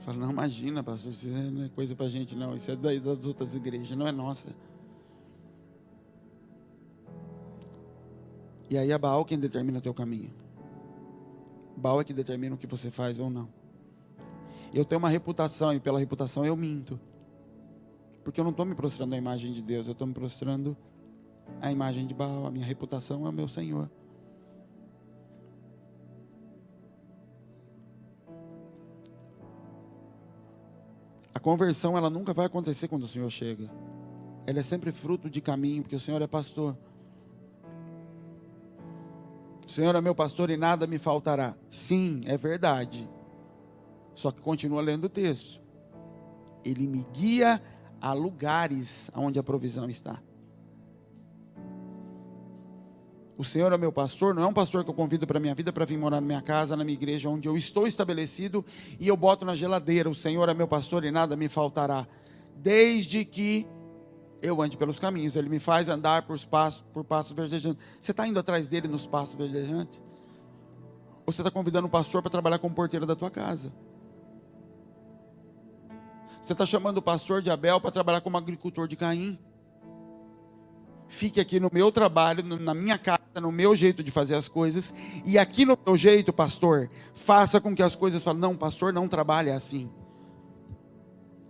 Fala, não, imagina, pastor, isso não é coisa para a gente, não. Isso é das outras igrejas, não é nossa. E aí é Baal quem determina o teu caminho. Baal é que determina o que você faz ou não. Eu tenho uma reputação e pela reputação eu minto. Porque eu não estou me prostrando à imagem de Deus, eu estou me prostrando à imagem de Baal. A minha reputação é o meu Senhor. A conversão, ela nunca vai acontecer quando o Senhor chega. Ela é sempre fruto de caminho, porque o Senhor é pastor. O Senhor é meu pastor e nada me faltará. Sim, é verdade. Só que continua lendo o texto. Ele me guia a lugares onde a provisão está. O Senhor é meu pastor, não é um pastor que eu convido para a minha vida, para vir morar na minha casa, na minha igreja, onde eu estou estabelecido, e eu boto na geladeira, o Senhor é meu pastor e nada me faltará. Desde que eu ande pelos caminhos, Ele me faz andar por passos verdejantes. Você está indo atrás dEle nos passos verdejantes? Ou você está convidando um pastor para trabalhar como porteiro da tua casa? Você está chamando o pastor de Abel para trabalhar como agricultor de Caim? Fique aqui no meu trabalho, na minha casa, no meu jeito de fazer as coisas. E aqui no meu jeito, pastor, faça com que as coisas falem, não, pastor não trabalha assim.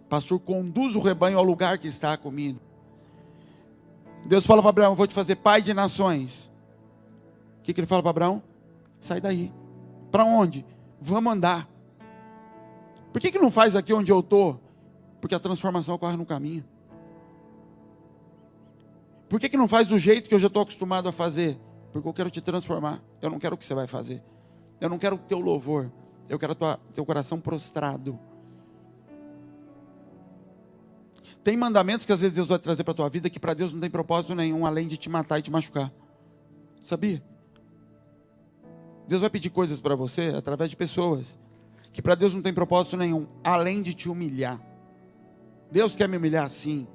Pastor, conduz o rebanho ao lugar que está a comida. Deus fala para Abraão, eu vou te fazer pai de nações. O que ele fala para Abraão? Sai daí. Para onde? Vamos andar. Por que não faz aqui onde eu estou? Porque a transformação ocorre no caminho. Por que não faz do jeito que eu já estou acostumado a fazer? Porque eu quero te transformar. Eu não quero o que você vai fazer. Eu não quero o teu louvor. Eu quero teu coração prostrado. Tem mandamentos que às vezes Deus vai trazer para a tua vida que para Deus não tem propósito nenhum, além de te matar e te machucar. Sabia? Deus vai pedir coisas para você através de pessoas que para Deus não tem propósito nenhum, além de te humilhar. Deus quer me humilhar, sim.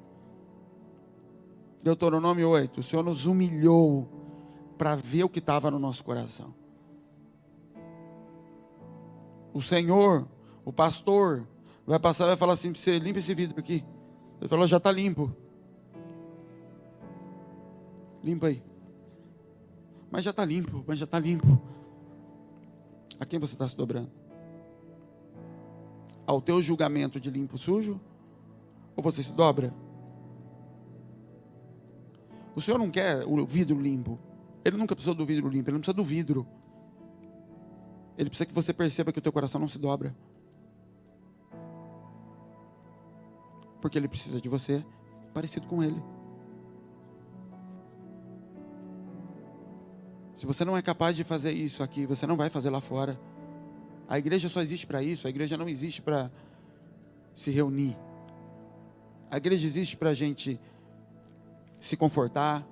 Deuteronômio 8, o Senhor nos humilhou para ver o que estava no nosso coração. O Senhor, o pastor, vai passar e vai falar assim para você, limpa esse vidro aqui. Ele falou, já está limpo. Limpa aí. Mas já está limpo, mas já está limpo. A quem você está se dobrando? Ao teu julgamento de limpo sujo? Ou você se dobra? O Senhor não quer o vidro limpo. Ele nunca precisou do vidro limpo, ele não precisa do vidro. Ele precisa que você perceba que o teu coração não se dobra. Porque Ele precisa de você parecido com Ele. Se você não é capaz de fazer isso aqui, você não vai fazer lá fora. A igreja só existe para isso. A igreja não existe para se reunir. A igreja existe para a gente se confortar,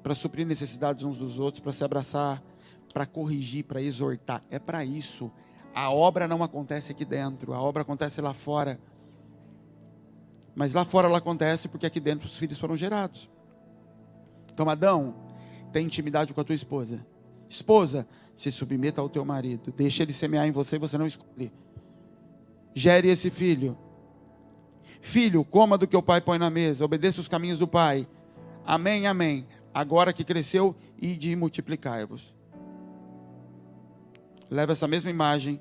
para suprir necessidades uns dos outros, para se abraçar, para corrigir, para exortar. É para isso. A obra não acontece aqui dentro, a obra acontece lá fora. Mas lá fora ela acontece porque aqui dentro os filhos foram gerados. Então, Adão, tem intimidade com a tua esposa. Esposa, se submeta ao teu marido. Deixa ele semear em você e você não escolhe. Gere esse filho. Filho, coma do que o pai põe na mesa. Obedeça os caminhos do pai. Amém, amém. Agora que cresceu, ide e multiplicai-vos. Leva essa mesma imagem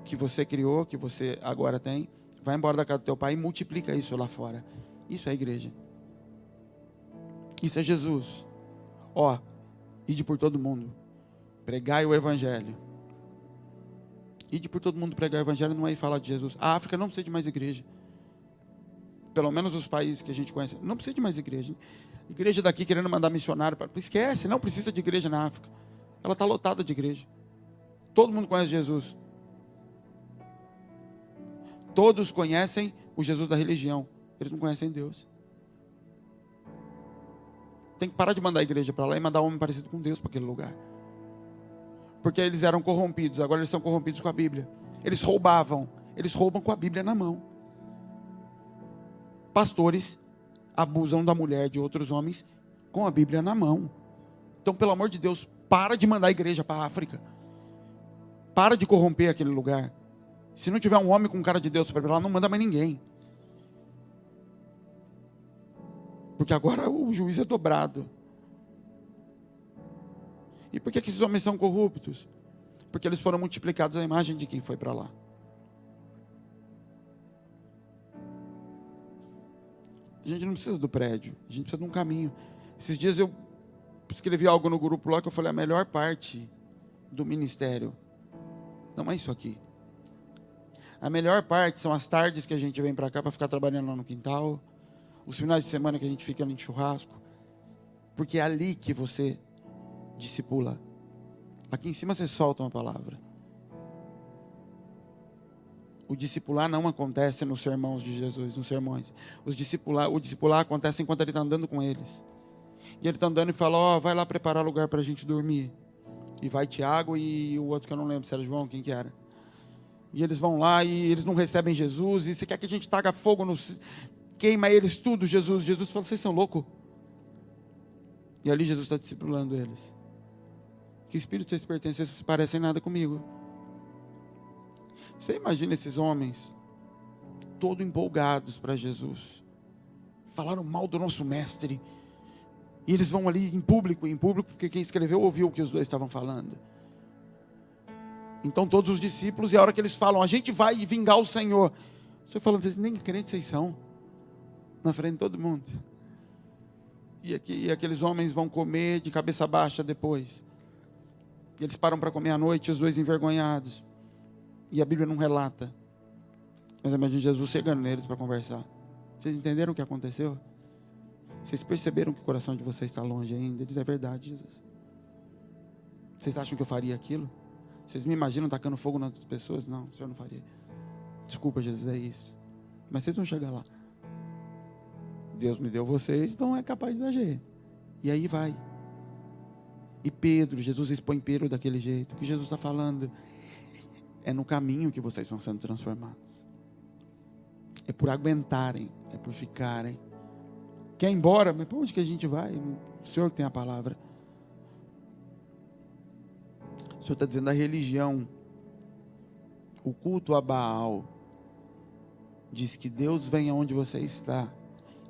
que você criou, que você agora tem. Vai embora da casa do teu pai e multiplica isso lá fora. Isso é a igreja. Isso é Jesus. Ó, ide por todo mundo. Pregai o evangelho. Ide por todo mundo pregar o evangelho, não é ir falar de Jesus. A África não precisa de mais igreja. Pelo menos os países que a gente conhece. Não precisa de mais igreja. Igreja daqui querendo mandar missionário. Esquece, não precisa de igreja na África. Ela está lotada de igreja. Todo mundo conhece Jesus. Todos conhecem o Jesus da religião, eles não conhecem Deus. Tem que parar de mandar a igreja para lá e mandar um homem parecido com Deus para aquele lugar. Porque eles eram corrompidos, agora eles são corrompidos com a Bíblia. Eles roubam com a Bíblia na mão. Pastores abusam da mulher de outros homens com a Bíblia na mão. Então, pelo amor de Deus, para de mandar a igreja para a África. Para de corromper aquele lugar. Se não tiver um homem com cara de Deus para lá, não manda mais ninguém. Porque agora o juiz é dobrado. E por que esses homens são corruptos? Porque eles foram multiplicados à imagem de quem foi para lá. A gente não precisa do prédio, a gente precisa de um caminho. Esses dias eu escrevi algo no grupo lá que eu falei, a melhor parte do ministério não é isso aqui. A melhor parte são as tardes que a gente vem para cá para ficar trabalhando lá no quintal, os finais de semana que a gente fica ali em churrasco, porque é ali que você discipula. Aqui em cima você solta uma palavra. O discipular não acontece nos sermões de Jesus, nos sermões. O discipular acontece enquanto ele está andando com eles. E ele está andando e fala, ó, vai lá preparar lugar para a gente dormir. E vai Tiago e o outro que eu não lembro se era João, quem que era. E eles vão lá e eles não recebem Jesus. E você quer que a gente taga fogo, queima eles tudo, Jesus. Jesus fala, vocês são loucos? E ali Jesus está discipulando eles. Que espírito vocês pertencem, vocês parecem nada comigo. Você imagina esses homens, todos empolgados para Jesus. Falaram mal do nosso mestre. E eles vão ali em público, porque quem escreveu ouviu o que os dois estavam falando. Então todos os discípulos, e a hora que eles falam, a gente vai vingar o Senhor. Você falando, vocês nem crentes vocês são. Na frente de todo mundo. E aqueles homens vão comer de cabeça baixa depois. E eles param para comer à noite, os dois envergonhados. E a Bíblia não relata. Mas imagina Jesus chegando neles para conversar. Vocês entenderam o que aconteceu? Vocês perceberam que o coração de vocês está longe ainda? Ele diz, é verdade, Jesus. Vocês acham que eu faria aquilo? Vocês me imaginam tacando fogo nas outras pessoas? Não, o Senhor não faria. Desculpa, Jesus, é isso. Mas vocês vão chegar lá. Deus me deu vocês, então é capaz de dar jeito. E aí vai. E Pedro, Jesus expõe Pedro daquele jeito. O que Jesus está falando é no caminho que vocês vão sendo transformados. É por aguentarem, é por ficarem. Quer ir embora? Mas para onde que a gente vai? O Senhor que tem a palavra. O Senhor está dizendo a religião, o culto a Baal, diz que Deus vem aonde você está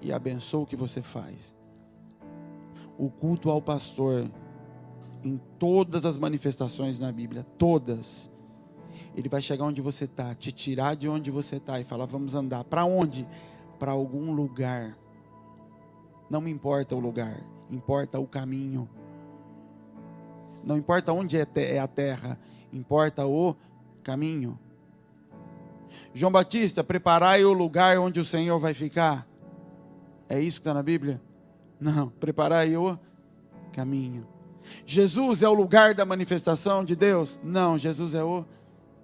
e abençoa o que você faz. O culto ao pastor, em todas as manifestações na Bíblia, todas, ele vai chegar onde você está, te tirar de onde você está e falar, vamos andar. Para onde? Para algum lugar. Não me importa o lugar, importa o caminho. Não importa onde é a terra, importa o caminho. João Batista, preparai o lugar onde o Senhor vai ficar. É isso que está na Bíblia? Não, preparai o caminho. Jesus é o lugar da manifestação de Deus? Não, Jesus é o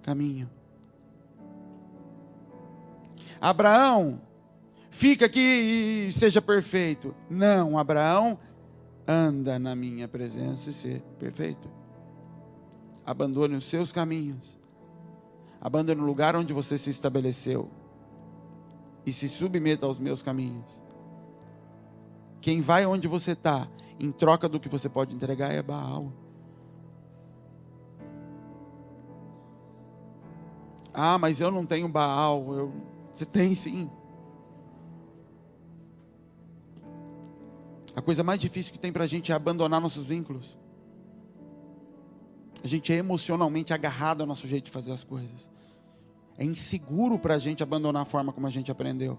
caminho. Abraão, fica aqui e seja perfeito. Não, Abraão, anda na minha presença e ser perfeito. Abandone os seus caminhos. Abandone o lugar onde você se estabeleceu. E se submeta aos meus caminhos. Quem vai onde você está, em troca do que você pode entregar, é Baal. Ah, mas eu não tenho Baal. Você tem sim. A coisa mais difícil que tem para a gente é abandonar nossos vínculos. A gente é emocionalmente agarrado ao nosso jeito de fazer as coisas. É inseguro para a gente abandonar a forma como a gente aprendeu.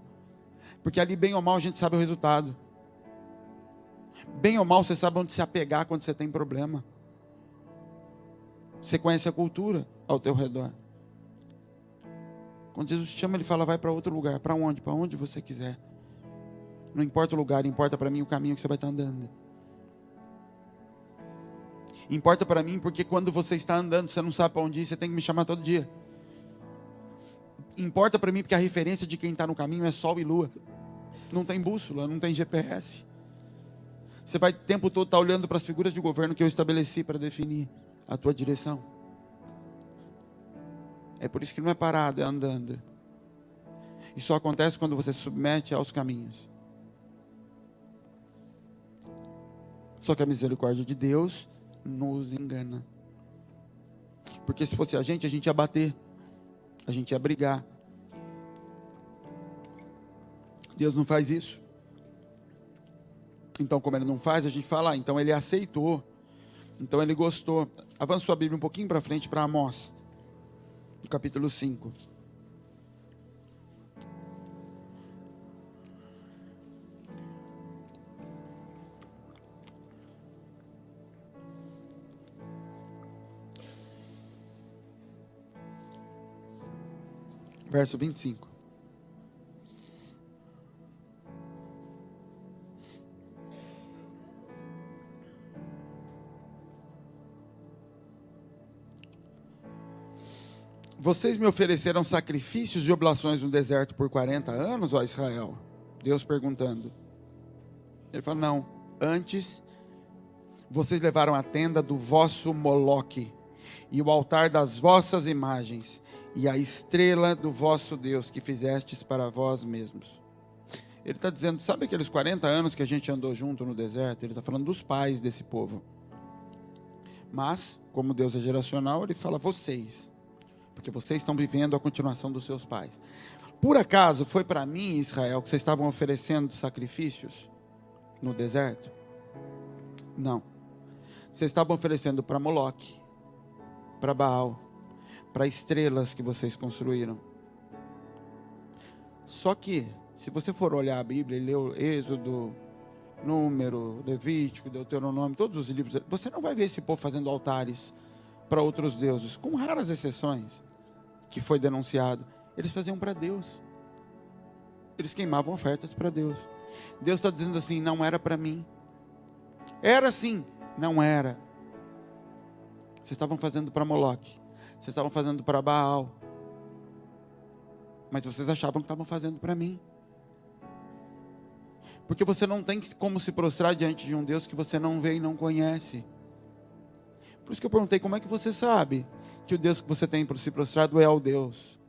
Porque ali, bem ou mal, a gente sabe o resultado. Bem ou mal, você sabe onde se apegar quando você tem problema. Você conhece a cultura ao teu redor. Quando Jesus te chama, Ele fala, vai para outro lugar. Para onde? Para onde você quiser. Não importa o lugar, importa para mim o caminho que você vai estar andando. Importa para mim porque quando você está andando, você não sabe para onde ir, você tem que me chamar todo dia. Importa para mim porque a referência de quem está no caminho é sol e lua. Não tem bússola, não tem GPS. Você vai o tempo todo estar olhando para as figuras de governo que eu estabeleci para definir a tua direção. É por isso que não é parado, é andando. E só acontece quando você se submete aos caminhos. Só que a misericórdia de Deus nos engana. Porque se fosse a gente ia bater. A gente ia brigar. Deus não faz isso. Então, como Ele não faz, a gente fala, então Ele aceitou. Então Ele gostou. Avança sua Bíblia um pouquinho para frente, para Amós. No capítulo 5. Verso 25. Vocês me ofereceram sacrifícios e oblações no deserto por 40 anos, ó Israel? Deus perguntando. Ele fala, não. Antes, vocês levaram a tenda do vosso Moloque, e o altar das vossas imagens, e a estrela do vosso Deus, que fizestes para vós mesmos. Ele está dizendo, sabe aqueles 40 anos que a gente andou junto no deserto? Ele está falando dos pais desse povo. Mas, como Deus é geracional, Ele fala vocês. Porque vocês estão vivendo a continuação dos seus pais. Por acaso foi para mim, Israel, que vocês estavam oferecendo sacrifícios no deserto? Não. Vocês estavam oferecendo para Moloque, para Baal, para estrelas que vocês construíram. Só que, se você for olhar a Bíblia e ler o Êxodo, Número, Levítico, Deuteronômio, todos os livros, você não vai ver esse povo fazendo altares para outros deuses, com raras exceções, que foi denunciado. Eles faziam para Deus. Eles queimavam ofertas para Deus. Deus está dizendo assim, não era para mim. Era sim, não era. Vocês estavam fazendo para Moloque. Vocês estavam fazendo para Baal. Mas vocês achavam que estavam fazendo para mim. Porque você não tem como se prostrar diante de um Deus que você não vê e não conhece. Por isso que eu perguntei, como é que você sabe que o Deus que você tem por se prostrado é o Deus,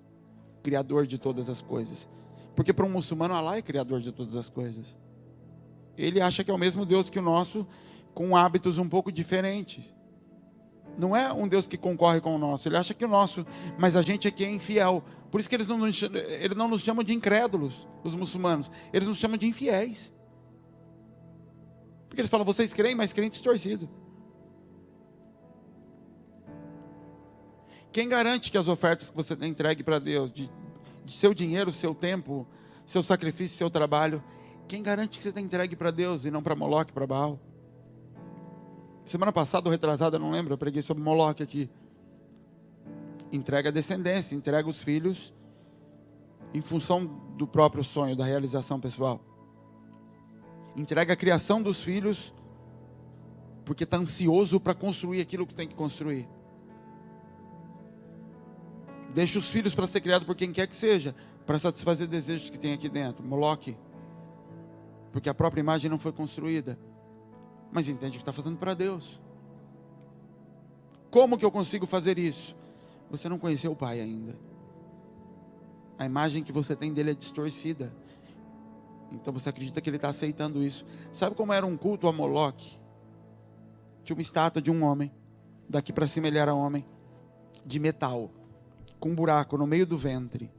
Criador de todas as coisas? Porque para um muçulmano, Allah é Criador de todas as coisas. Ele acha que é o mesmo Deus que o nosso, com hábitos um pouco diferentes. Não é um Deus que concorre com o nosso, ele acha que o nosso, mas a gente aqui é infiel. Por isso que eles não nos chamam de incrédulos, os muçulmanos. Eles nos chamam de infiéis. Porque eles falam, vocês creem, mas creem distorcido. Quem garante que as ofertas que você tem entregue para Deus, de seu dinheiro, seu tempo, seu sacrifício, seu trabalho, quem garante que você tem entregue para Deus e não para Moloque, para Baal? Semana passada ou retrasada, não lembro, eu preguei sobre Moloque aqui. Entrega a descendência, entrega os filhos em função do próprio sonho, da realização pessoal. Entrega a criação dos filhos porque está ansioso para construir aquilo que tem que construir. Deixa os filhos para ser criado por quem quer que seja, para satisfazer desejos que tem aqui dentro. Moloque. Porque a própria imagem não foi construída. Mas entende que está fazendo para Deus. Como que eu consigo fazer isso? Você não conheceu o Pai ainda. A imagem que você tem dele é distorcida. Então você acredita que ele está aceitando isso. Sabe como era um culto a Moloque? Tinha uma estátua de um homem. Daqui para cima ele era homem. De metal. Com um buraco no meio do ventre.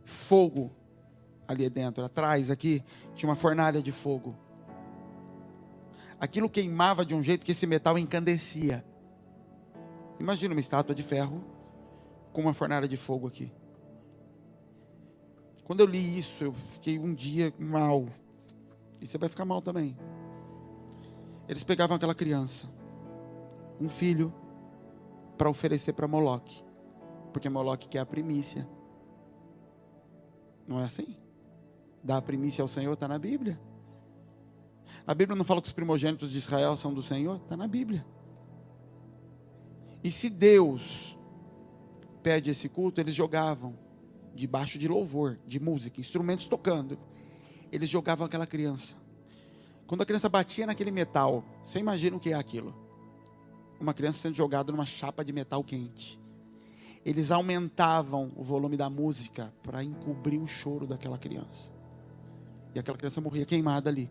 Fogo ali dentro. Atrás aqui tinha uma fornalha de fogo. Aquilo queimava de um jeito que esse metal encandecia. Imagina uma estátua de ferro com uma fornalha de fogo aqui. Quando eu li isso, eu fiquei um dia mal. E você vai ficar mal também. Eles pegavam aquela criança, um filho, para oferecer para Moloque. Porque Moloque quer a primícia. Não é assim? Dar a primícia ao Senhor está na Bíblia. A Bíblia não fala que os primogênitos de Israel são do Senhor? Está na Bíblia. E se Deus pede esse culto, eles jogavam debaixo de louvor, de música, instrumentos tocando. Eles jogavam aquela criança. Quando a criança batia naquele metal, você imagina o que é aquilo? Uma criança sendo jogada numa chapa de metal quente. Eles aumentavam o volume da música para encobrir o choro daquela criança. E aquela criança morria queimada ali.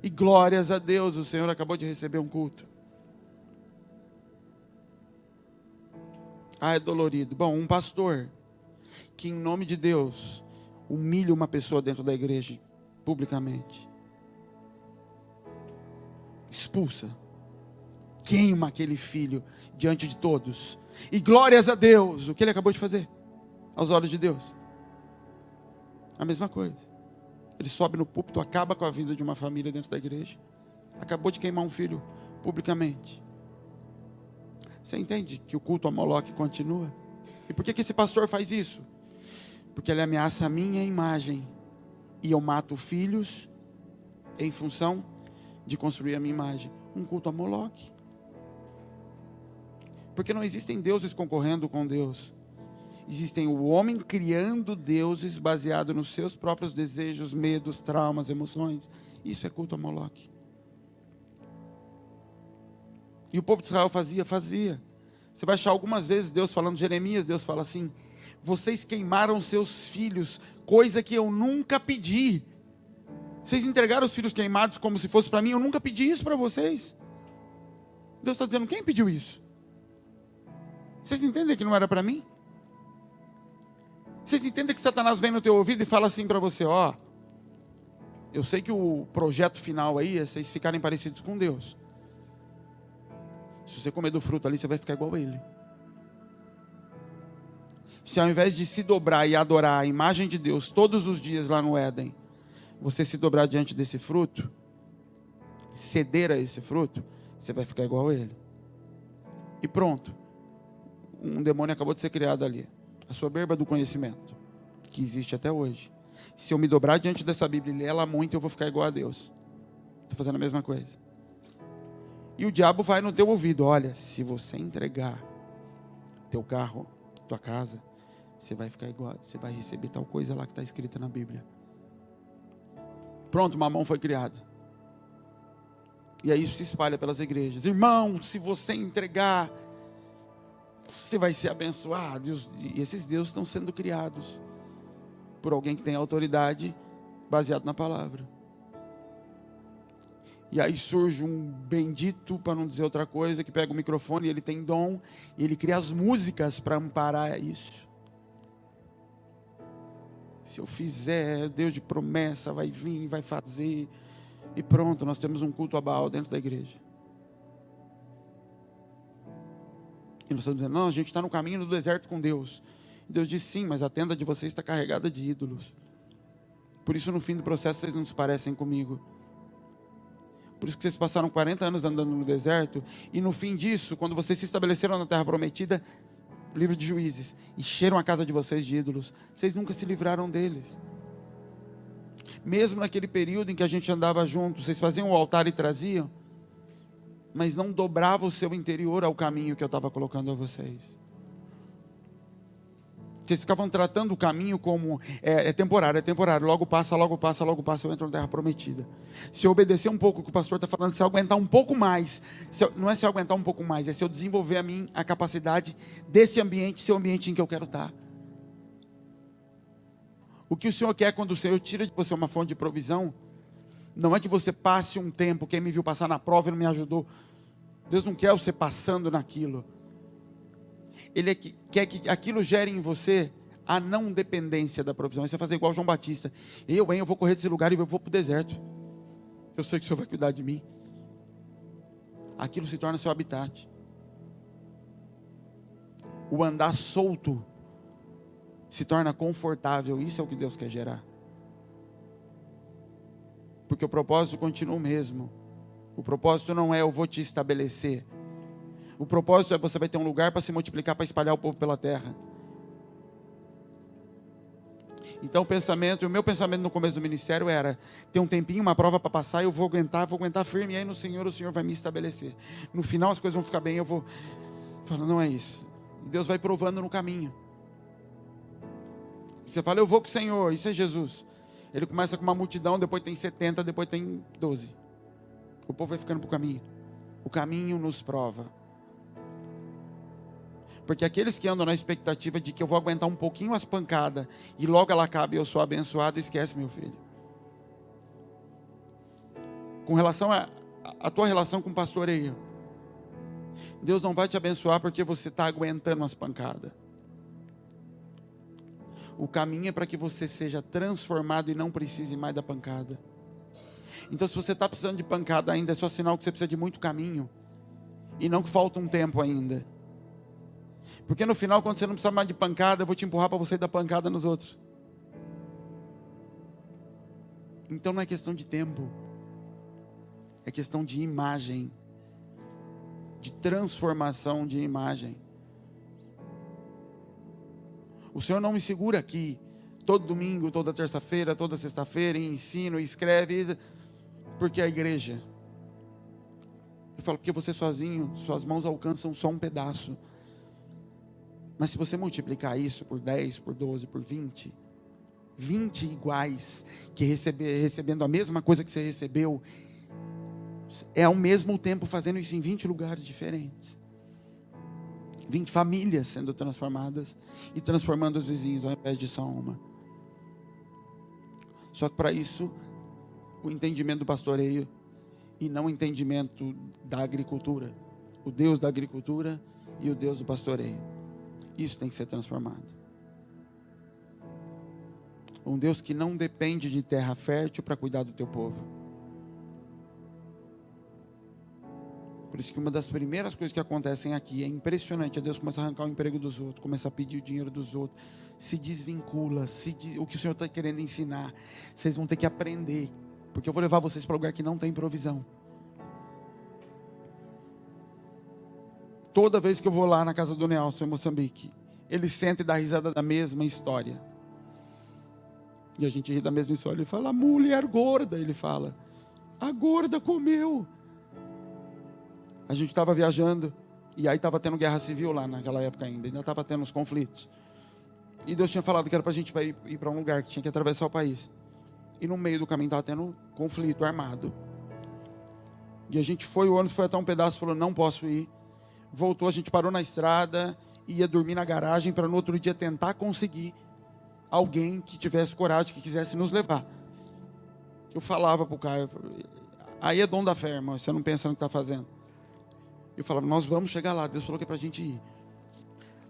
E glórias a Deus, o Senhor acabou de receber um culto. É dolorido. Bom, um pastor que em nome de Deus humilha uma pessoa dentro da igreja publicamente, expulsa, queima aquele filho diante de todos, e glórias a Deus, o que ele acabou de fazer aos olhos de Deus? A mesma coisa. Ele sobe no púlpito, acaba com a vida de uma família dentro da igreja, acabou de queimar um filho publicamente. Você entende que o culto a Moloque continua? E por que esse pastor faz isso? Porque ele ameaça a minha imagem, e eu mato filhos em função de construir a minha imagem. Um culto a Moloque. Porque não existem deuses concorrendo com Deus. Existem o homem criando deuses baseado nos seus próprios desejos, medos, traumas, emoções. Isso é culto a Moloque. E o povo de Israel fazia. Você vai achar algumas vezes Deus falando, Jeremias, Deus fala assim: vocês queimaram seus filhos, coisa que eu nunca pedi. Vocês entregaram os filhos queimados como se fosse para mim, eu nunca pedi isso para vocês. Deus está dizendo, quem pediu isso? Vocês entendem que não era para mim? Vocês entendem que Satanás vem no teu ouvido e fala assim para você, eu sei que o projeto final aí é vocês ficarem parecidos com Deus. Se você comer do fruto ali, você vai ficar igual a ele. Se ao invés de se dobrar e adorar a imagem de Deus todos os dias lá no Éden, você se dobrar diante desse fruto, ceder a esse fruto, você vai ficar igual a ele. E pronto. Um demônio acabou de ser criado ali. A soberba do conhecimento, que existe até hoje. Se eu me dobrar diante dessa Bíblia e ler ela muito, eu vou ficar igual a Deus. Estou fazendo a mesma coisa. E o diabo vai no teu ouvido, olha, se você entregar teu carro, tua casa, você vai ficar igual, você vai receber tal coisa lá que está escrita na Bíblia. Pronto, Mamão foi criado. E aí isso se espalha pelas igrejas. Irmão, se você entregar, você vai ser abençoado. E esses deuses estão sendo criados por alguém que tem autoridade baseado na palavra. E aí surge um bendito, para não dizer outra coisa, que pega o microfone, e ele tem dom, e ele cria as músicas para amparar isso. Se eu fizer, Deus de promessa vai vir, vai fazer. E pronto, nós temos um culto a Baal dentro da igreja. E nós estamos dizendo, não, a gente está no caminho do deserto com Deus. E Deus diz, sim, mas a tenda de vocês está carregada de ídolos. Por isso no fim do processo vocês não se parecem comigo. Por isso que vocês passaram 40 anos andando no deserto. E no fim disso, quando vocês se estabeleceram na terra prometida, livro de Juízes, encheram a casa de vocês de ídolos. Vocês nunca se livraram deles. Mesmo naquele período em que a gente andava junto, vocês faziam o altar e traziam, mas não dobrava o seu interior ao caminho que eu estava colocando a vocês. Vocês ficavam tratando o caminho como é temporário, logo passa, eu entro na terra prometida. Se eu obedecer um pouco o que o pastor está falando, se eu aguentar um pouco mais, não é se eu aguentar um pouco mais, é se eu desenvolver a capacidade desse ambiente ser o ambiente em que eu quero estar. O que o Senhor quer quando o Senhor tira de você uma fonte de provisão, não é que você passe um tempo, quem me viu passar na prova e não me ajudou. Deus não quer você passando naquilo. Ele quer que aquilo gere em você a não dependência da provisão. Você vai fazer igual João Batista. Eu vou correr desse lugar e eu vou para o deserto. Eu sei que o Senhor vai cuidar de mim. Aquilo se torna seu habitat. O andar solto se torna confortável. Isso é o que Deus quer gerar. Porque o propósito continua o mesmo. O propósito não é eu vou te estabelecer. O propósito é você vai ter um lugar para se multiplicar, para espalhar o povo pela terra. Então o meu pensamento no começo do ministério era, ter um tempinho, uma prova para passar, eu vou aguentar firme, e aí no Senhor, o Senhor vai me estabelecer. No final as coisas vão ficar bem, eu vou... Falando, não é isso. E Deus vai provando no caminho. Você fala, eu vou com o Senhor, isso é Jesus. Ele começa com uma multidão, depois tem 70, depois tem 12. O povo vai ficando para o caminho. O caminho nos prova. Porque aqueles que andam na expectativa de que eu vou aguentar um pouquinho as pancadas e logo ela acaba e eu sou abençoado, esquece, meu filho. Com relação a tua relação com o pastoreio, Deus não vai te abençoar porque você está aguentando as pancadas. O caminho é para que você seja transformado e não precise mais da pancada. Então, se você está precisando de pancada ainda, é só sinal que você precisa de muito caminho. E não que falta um tempo ainda. Porque no final, quando você não precisar mais de pancada, eu vou te empurrar para você dar pancada nos outros. Então não é questão de tempo. É questão de imagem. De transformação de imagem. O Senhor não me segura aqui todo domingo, toda terça-feira, toda sexta-feira, e ensino, e escreve, porque é a igreja. Ele fala, porque você sozinho, suas mãos alcançam só um pedaço. Mas se você multiplicar isso por 10, por 12, por 20 iguais, que recebendo a mesma coisa que você recebeu, é ao mesmo tempo fazendo isso em 20 lugares diferentes. 20 famílias sendo transformadas e transformando os vizinhos ao invés de só uma. Só que para isso, o entendimento do pastoreio e não o entendimento da agricultura. O Deus da agricultura e o Deus do pastoreio. Isso tem que ser transformado. Um Deus que não depende de terra fértil para cuidar do teu povo. Por isso que uma das primeiras coisas que acontecem aqui é impressionante. Deus começa a arrancar o emprego dos outros, começa a pedir o dinheiro dos outros, se desvincula, o que o Senhor está querendo ensinar. Vocês vão ter que aprender, porque eu vou levar vocês para um lugar que não tem provisão. Toda vez que eu vou lá na casa do Nelson em Moçambique, ele senta e dá risada da mesma história. E a gente ri da mesma história. Ele fala, a mulher gorda. Ele fala, a gorda comeu. A gente estava viajando, e aí estava tendo guerra civil lá naquela época ainda estava tendo os conflitos. E Deus tinha falado que era para a gente ir para um lugar que tinha que atravessar o país. E no meio do caminho estava tendo conflito armado. E a gente foi, o ônibus foi até um pedaço, falou, não posso ir. Voltou, a gente parou na estrada, ia dormir na garagem para no outro dia tentar conseguir alguém que tivesse coragem, que quisesse nos levar. Eu falava para o Caio, aí é dom da fé, irmão, você não pensa no que está fazendo. Eu falava, nós vamos chegar lá, Deus falou que é para a gente ir.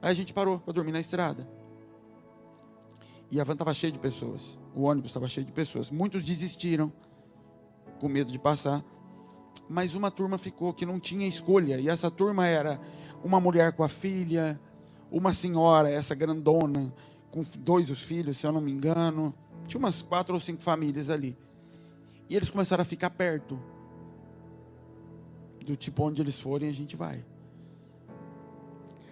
Aí a gente parou para dormir na estrada. E a van estava cheia de pessoas, o ônibus estava cheio de pessoas. Muitos desistiram, com medo de passar. Mas uma turma ficou que não tinha escolha. E essa turma era uma mulher com a filha, uma senhora, essa grandona, com 2 os filhos, se eu não me engano. Tinha umas 4 ou 5 famílias ali. E eles começaram a ficar perto. Do tipo, onde eles forem, a gente vai.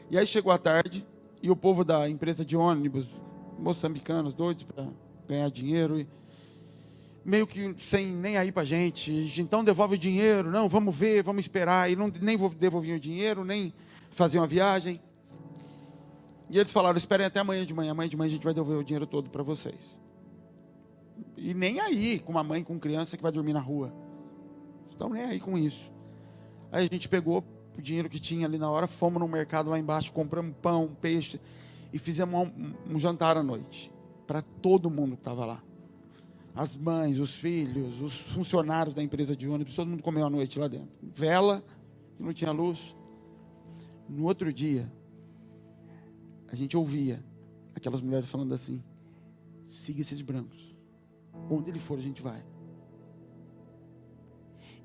E aí chegou a tarde, e o povo da empresa de ônibus, moçambicanos, doidos para ganhar dinheiro, e meio que sem nem aí para a gente, então devolve o dinheiro, não, vamos ver, vamos esperar, e não, nem devolviam o dinheiro, nem faziam a viagem. E eles falaram, esperem até amanhã de manhã a gente vai devolver o dinheiro todo para vocês. E nem aí, com uma mãe com criança que vai dormir na rua. Estão nem aí com isso. Aí a gente pegou o dinheiro que tinha ali na hora, fomos no mercado lá embaixo, compramos pão, peixe, e fizemos um jantar à noite, para todo mundo que estava lá. As mães, os filhos, os funcionários da empresa de ônibus, todo mundo comeu à noite lá dentro. Vela, que não tinha luz. No outro dia, a gente ouvia aquelas mulheres falando assim, siga esses brancos. Onde ele for, a gente vai.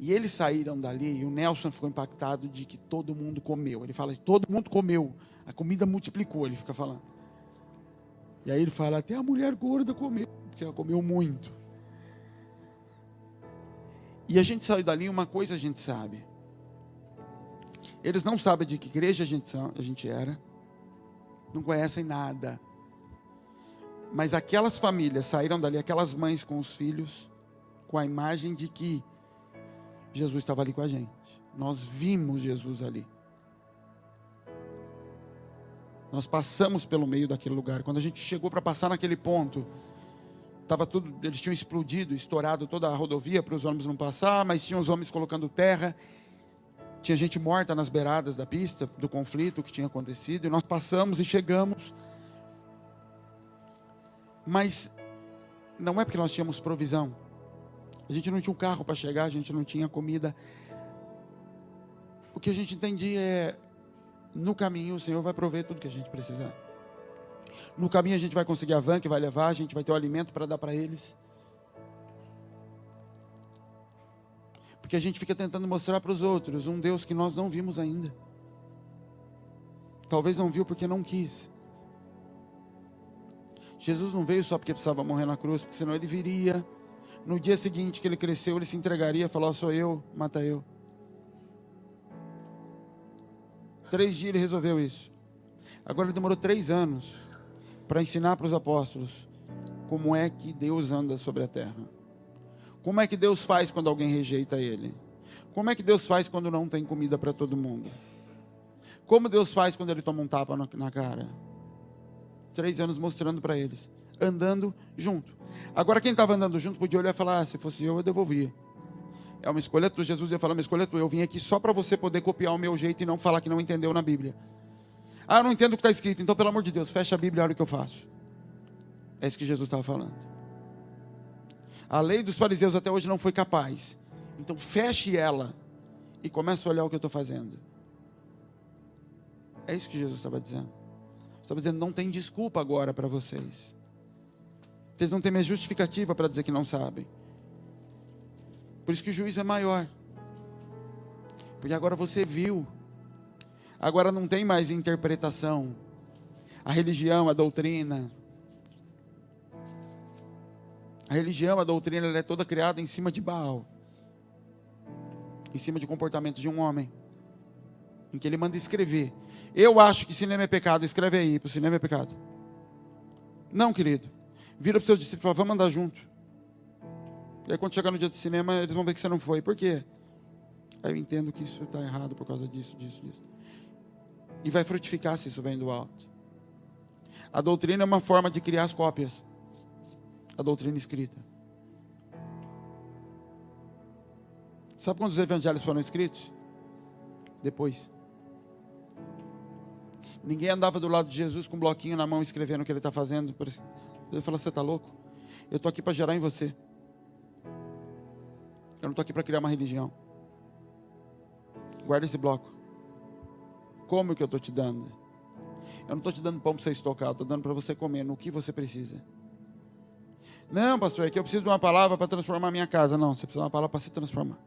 E eles saíram dali, e o Nelson ficou impactado de que todo mundo comeu. Ele fala, todo mundo comeu, a comida multiplicou, ele fica falando. E aí ele fala, até a mulher gorda comeu, porque ela comeu muito. E a gente saiu dali, uma coisa a gente sabe. Eles não sabem de que igreja a gente era, não conhecem nada. Mas aquelas famílias saíram dali, aquelas mães com os filhos, com a imagem de que Jesus estava ali com a gente. Nós vimos Jesus ali. Nós passamos pelo meio daquele lugar. Quando a gente chegou para passar naquele ponto, estava tudo, eles tinham explodido, estourado toda a rodovia para os ônibus não passar, mas tinha os homens colocando terra, tinha gente morta nas beiradas da pista, do conflito que tinha acontecido, e nós passamos e chegamos. Mas não é porque nós tínhamos provisão. A gente não tinha um carro para chegar, a gente não tinha comida. O que a gente entendia é, no caminho o Senhor vai prover tudo que a gente precisar. No caminho a gente vai conseguir a van que vai levar, a gente vai ter o alimento para dar para eles. Porque a gente fica tentando mostrar para os outros um Deus que nós não vimos ainda. Talvez não viu porque não quis. Jesus não veio só porque precisava morrer na cruz, porque senão ele viria. No dia seguinte que ele cresceu, ele se entregaria e falou: sou eu, mata eu. 3 dias ele resolveu isso. Agora ele demorou 3 anos para ensinar para os apóstolos como é que Deus anda sobre a terra. Como é que Deus faz quando alguém rejeita ele? Como é que Deus faz quando não tem comida para todo mundo? Como Deus faz quando ele toma um tapa na cara? 3 anos mostrando para eles, andando junto. Agora quem estava andando junto podia olhar e falar: se fosse eu devolvia. É uma escolha tua. Jesus ia falar: uma escolha tua. Eu vim aqui só para você poder copiar o meu jeito e não falar que não entendeu na Bíblia. Ah, eu não entendo o que está escrito, então pelo amor de Deus, fecha a Bíblia e olha o que eu faço. É isso que Jesus estava falando. A lei dos fariseus até hoje não foi capaz. Então feche ela e comece a olhar o que eu estou fazendo. É isso que Jesus estava dizendo. Estava dizendo: não tem desculpa agora para vocês. Vocês não têm mais justificativa para dizer que não sabem. Por isso que o juízo é maior. Porque agora você viu. Agora não tem mais interpretação. A religião, a doutrina. A religião, a doutrina, ela é toda criada em cima de Baal. Em cima de comportamento de um homem. Em que ele manda escrever. Eu acho que cinema é pecado, escreve aí, para o cinema é pecado. Não, querido. Vira para o seu discípulo e fala: vamos andar junto. E aí quando chegar no dia do cinema, eles vão ver que você não foi. Por quê? Aí eu entendo que isso está errado por causa disso. E vai frutificar se isso vem do alto. A doutrina é uma forma de criar as cópias. A doutrina escrita. Sabe quando os evangelhos foram escritos? Depois. Ninguém andava do lado de Jesus com um bloquinho na mão escrevendo o que ele está fazendo. Ele falou: você está louco? Eu estou aqui para gerar em você. Eu não estou aqui para criar uma religião. Guarda esse bloco. Como que eu estou te dando? Eu não estou te dando pão para você estocar, eu estou dando para você comer no que você precisa. Não, pastor, é que eu preciso de uma palavra para transformar a minha casa. Não, você precisa de uma palavra para se transformar.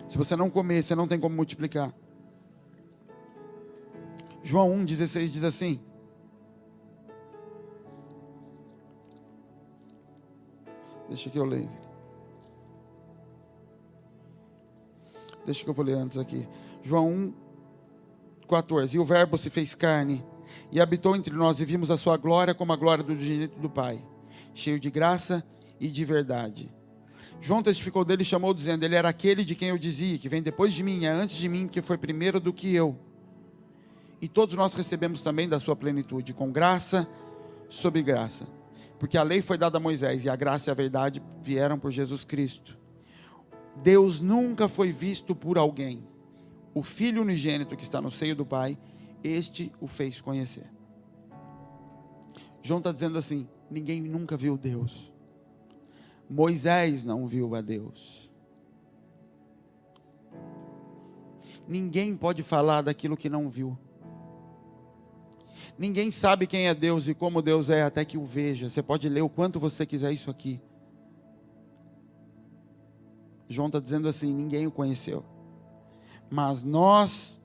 Se você não comer, você não tem como multiplicar. João 1,16 diz assim: deixa que eu leio. Deixa que eu vou ler antes aqui. João 1,14. E o verbo se fez carne e habitou entre nós, e vimos a sua glória como a glória do unigênito do Pai, cheio de graça e de verdade. João testificou dele e chamou, dizendo: ele era aquele de quem eu dizia, que vem depois de mim, é antes de mim, que foi primeiro do que eu. E todos nós recebemos também da sua plenitude, com graça sobre graça. Porque a lei foi dada a Moisés, e a graça e a verdade vieram por Jesus Cristo. Deus nunca foi visto por alguém. O Filho unigênito que está no seio do Pai, este o fez conhecer. João está dizendo assim: ninguém nunca viu Deus. Moisés não viu a Deus. Ninguém pode falar daquilo que não viu. Ninguém sabe quem é Deus e como Deus é até que o veja. Você pode ler o quanto você quiser isso aqui. João está dizendo assim: ninguém o conheceu, mas nós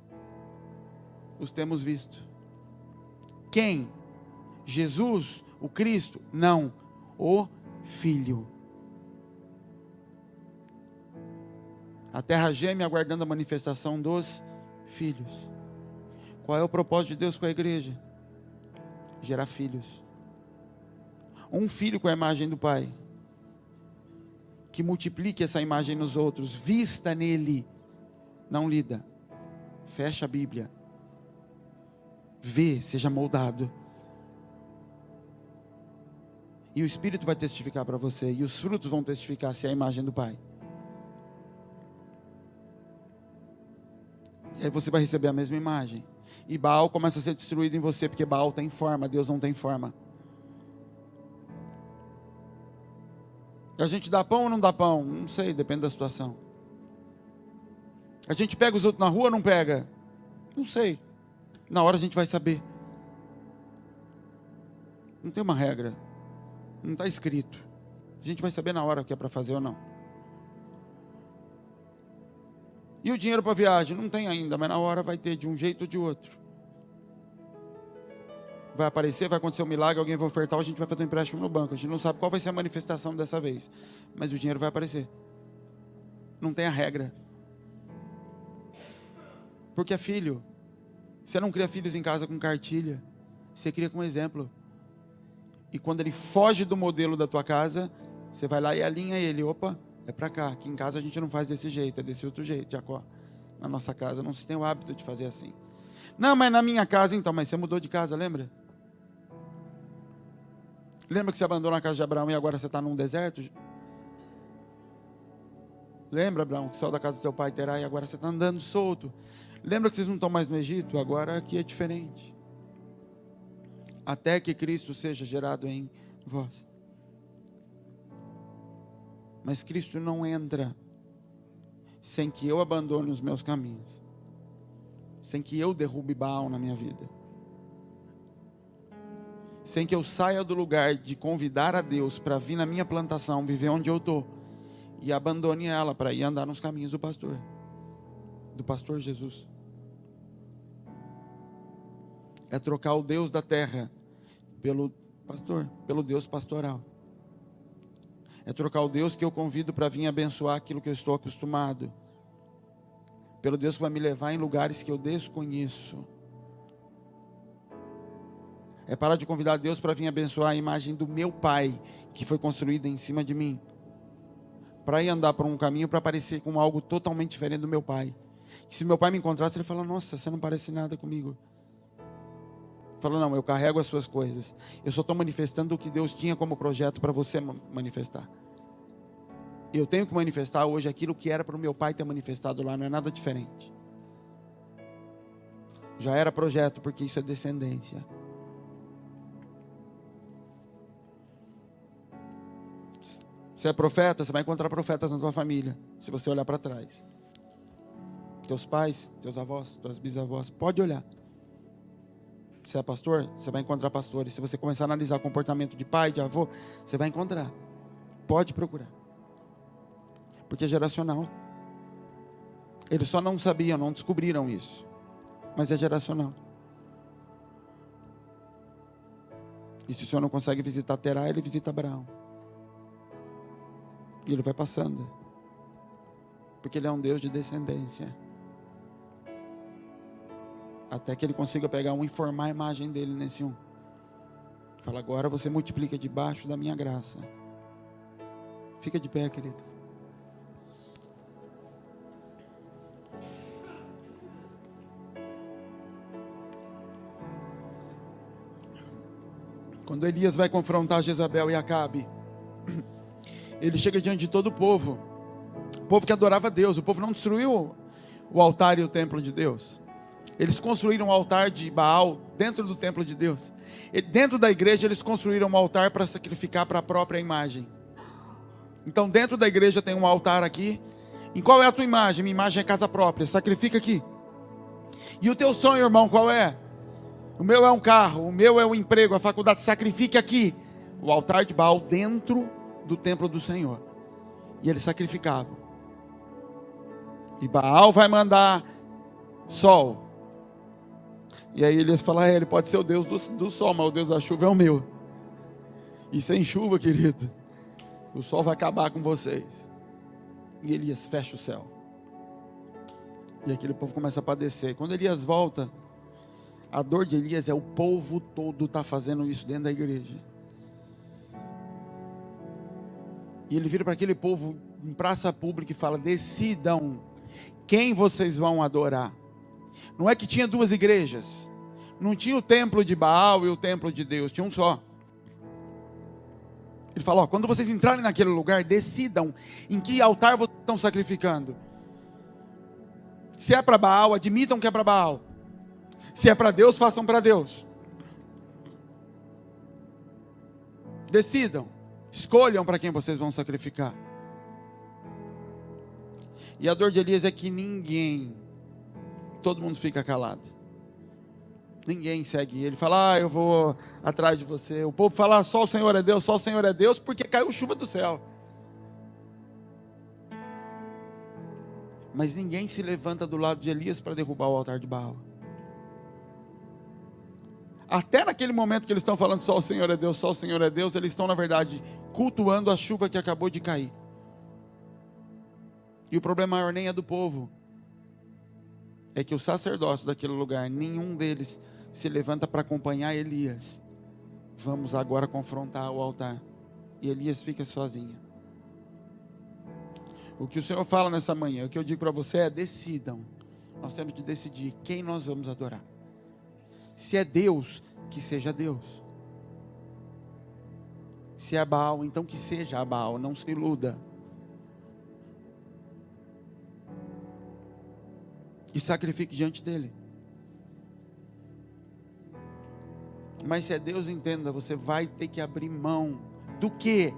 os temos visto. Quem? Jesus, o Cristo? Não, o Filho. A terra geme aguardando a manifestação dos filhos. Qual é o propósito de Deus com a igreja? Gerar filhos. Um filho com a imagem do Pai, que multiplique essa imagem nos outros, vista nele, não lida. Fecha a Bíblia. Vê, seja moldado. E o Espírito vai testificar para você. E os frutos vão testificar se é a imagem do Pai. E aí você vai receber a mesma imagem. E Baal começa a ser destruído em você, porque Baal tem forma, Deus não tem forma. A gente dá pão ou não dá pão? Não sei, depende da situação. A gente pega os outros na rua ou não pega? Não sei. Na hora a gente vai saber. Não tem uma regra. Não está escrito. A gente vai saber na hora o que é para fazer ou não. E o dinheiro para viagem? Não tem ainda, mas na hora vai ter de um jeito ou de outro. Vai aparecer, vai acontecer um milagre, alguém vai ofertar, a gente vai fazer um empréstimo no banco. A gente não sabe qual vai ser a manifestação dessa vez, mas o dinheiro vai aparecer. Não tem a regra. Porque é filho. Você não cria filhos em casa com cartilha. Você cria com exemplo. E quando ele foge do modelo da tua casa, você vai lá e alinha ele. Opa, é para cá. Aqui em casa a gente não faz desse jeito, é desse outro jeito, Jacó. Na nossa casa não se tem o hábito de fazer assim. Não, mas na minha casa então, mas você mudou de casa, lembra? Lembra que você abandonou a casa de Abraão e agora você está num deserto? Lembra, Abraão, que saiu da casa do teu pai Terá e agora você está andando solto? Lembra que vocês não estão mais no Egito? Agora aqui é diferente. Até que Cristo seja gerado em vós. Mas Cristo não entra sem que eu abandone os meus caminhos. Sem que eu derrube Baal na minha vida. Sem que eu saia do lugar de convidar a Deus para vir na minha plantação, viver onde eu estou, e abandone ela para ir andar nos caminhos do pastor Jesus. É trocar o Deus da terra pelo pastor, pelo Deus pastoral. É trocar o Deus que eu convido para vir abençoar aquilo que eu estou acostumado, pelo Deus que vai me levar em lugares que eu desconheço. É parar de convidar Deus para vir abençoar a imagem do meu pai, que foi construída em cima de mim, para ir andar por um caminho para parecer com algo totalmente diferente do meu pai. Que se meu pai me encontrasse, ele fala: nossa, você não parece nada comigo. Fala: não, eu carrego as suas coisas. Eu só estou manifestando o que Deus tinha como projeto para você manifestar. Eu tenho que manifestar hoje aquilo que era para o meu pai ter manifestado lá, não é nada diferente. Já era projeto, porque isso é descendência. Você é profeta, você vai encontrar profetas na tua família, se você olhar para trás. Teus pais, teus avós, tuas bisavós, pode olhar. Você é pastor, você vai encontrar pastores. Se você começar a analisar o comportamento de pai, de avô, você vai encontrar. Pode procurar. Porque é geracional. Eles só não sabiam, não descobriram isso. Mas é geracional. E se o Senhor não consegue visitar Terá, ele visita Abraão. E ele vai passando. Porque ele é um Deus de descendência. Até que ele consiga pegar um e formar a imagem dele nesse um. Fala: agora você multiplica debaixo da minha graça. Fica de pé, querido. Quando Elias vai confrontar Jezabel e Acabe, ele chega diante de todo o povo que adorava a Deus. O povo não destruiu o altar e o templo de Deus. Eles construíram um altar de Baal dentro do templo de Deus. E dentro da igreja eles construíram um altar para sacrificar para a própria imagem. Então dentro da igreja tem um altar aqui. E qual é a tua imagem? Minha imagem é casa própria, sacrifica aqui. E o teu sonho, irmão, qual é? O meu é um carro, o meu é um emprego, a faculdade. Sacrifique aqui. O altar de Baal dentro do templo do Senhor. E eles sacrificavam. E Baal vai mandar sol. E aí Elias fala: ele pode ser o Deus do sol, mas o Deus da chuva é o meu. E sem chuva, querido, o sol vai acabar com vocês. E Elias fecha o céu. E aquele povo começa a padecer. Quando Elias volta, a dor de Elias é o povo todo está fazendo isso dentro da igreja. E ele vira para aquele povo em praça pública e fala: decidam quem vocês vão adorar. Não é que tinha duas igrejas. Não tinha o templo de Baal e o templo de Deus, tinha um só. Ele fala, ó, quando vocês entrarem naquele lugar, decidam em que altar vocês estão sacrificando. Se é para Baal, admitam que é para Baal. Se é para Deus, façam para Deus. Decidam, escolham para quem vocês vão sacrificar. E a dor de Elias é que todo mundo fica calado. Ninguém segue ele. Fala, eu vou atrás de você. O povo fala, só o Senhor é Deus, só o Senhor é Deus, porque caiu chuva do céu. Mas ninguém se levanta do lado de Elias para derrubar o altar de Baal. Até naquele momento que eles estão falando só o Senhor é Deus, só o Senhor é Deus, eles estão na verdade cultuando a chuva que acabou de cair. E o problema maior nem é do povo. É que o sacerdócio daquele lugar, nenhum deles se levanta para acompanhar Elias. Vamos agora confrontar o altar. E Elias fica sozinho. O que o Senhor fala nessa manhã, o que eu digo para você é, decidam. Nós temos de decidir quem nós vamos adorar. Se é Deus, que seja Deus. Se é Baal, então que seja Baal, não se iluda. E sacrifique diante dele. Mas se é Deus, entenda, você vai ter que abrir mão do quê?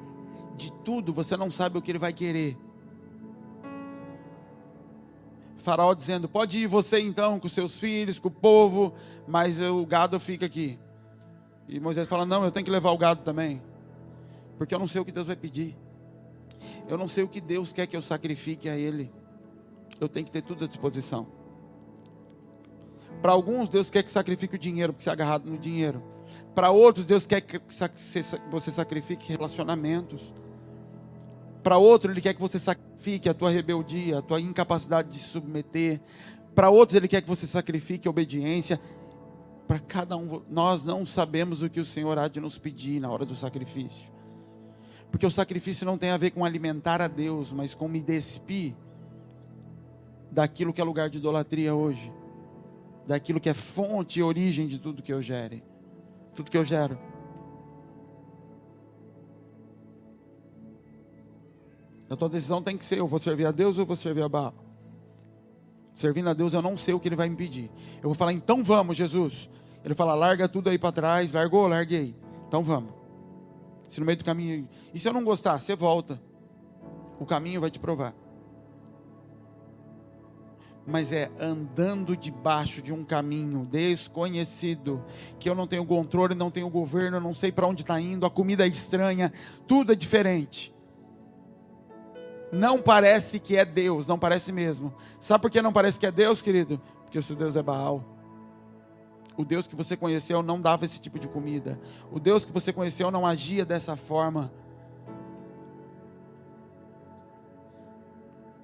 De tudo, você não sabe o que ele vai querer. Faraó dizendo, pode ir você então com seus filhos, com o povo, mas o gado fica aqui. E Moisés fala, não, eu tenho que levar o gado também, porque eu não sei o que Deus vai pedir. Eu não sei o que Deus quer que eu sacrifique a Ele. Eu tenho que ter tudo à disposição. Para alguns, Deus quer que sacrifique o dinheiro, porque você é agarrado no dinheiro. Para outros, Deus quer que você sacrifique relacionamentos. Para outro, Ele quer que você sacrifique a tua rebeldia, a tua incapacidade de se submeter. Para outros, Ele quer que você sacrifique a obediência. Para cada um, nós não sabemos o que o Senhor há de nos pedir na hora do sacrifício. Porque o sacrifício não tem a ver com alimentar a Deus, mas com me despir daquilo que é lugar de idolatria hoje. Daquilo que é fonte e origem de tudo que eu gere. Tudo que eu gero. A tua decisão tem que ser, eu vou servir a Deus ou eu vou servir a Baal? Servindo a Deus eu não sei o que Ele vai me pedir. Eu vou falar, então vamos Jesus. Ele fala, larga tudo aí para trás. Largou? Larguei. Então vamos. Se no meio do caminho, e se eu não gostar? Você volta. O caminho vai te provar. Mas é andando debaixo de um caminho desconhecido, que eu não tenho controle, não tenho governo, eu não sei para onde está indo, a comida é estranha, tudo é diferente. Não parece que é Deus, não parece mesmo. Sabe por que não parece que é Deus, querido? Porque o seu Deus é Baal. O Deus que você conheceu não dava esse tipo de comida. O Deus que você conheceu não agia dessa forma.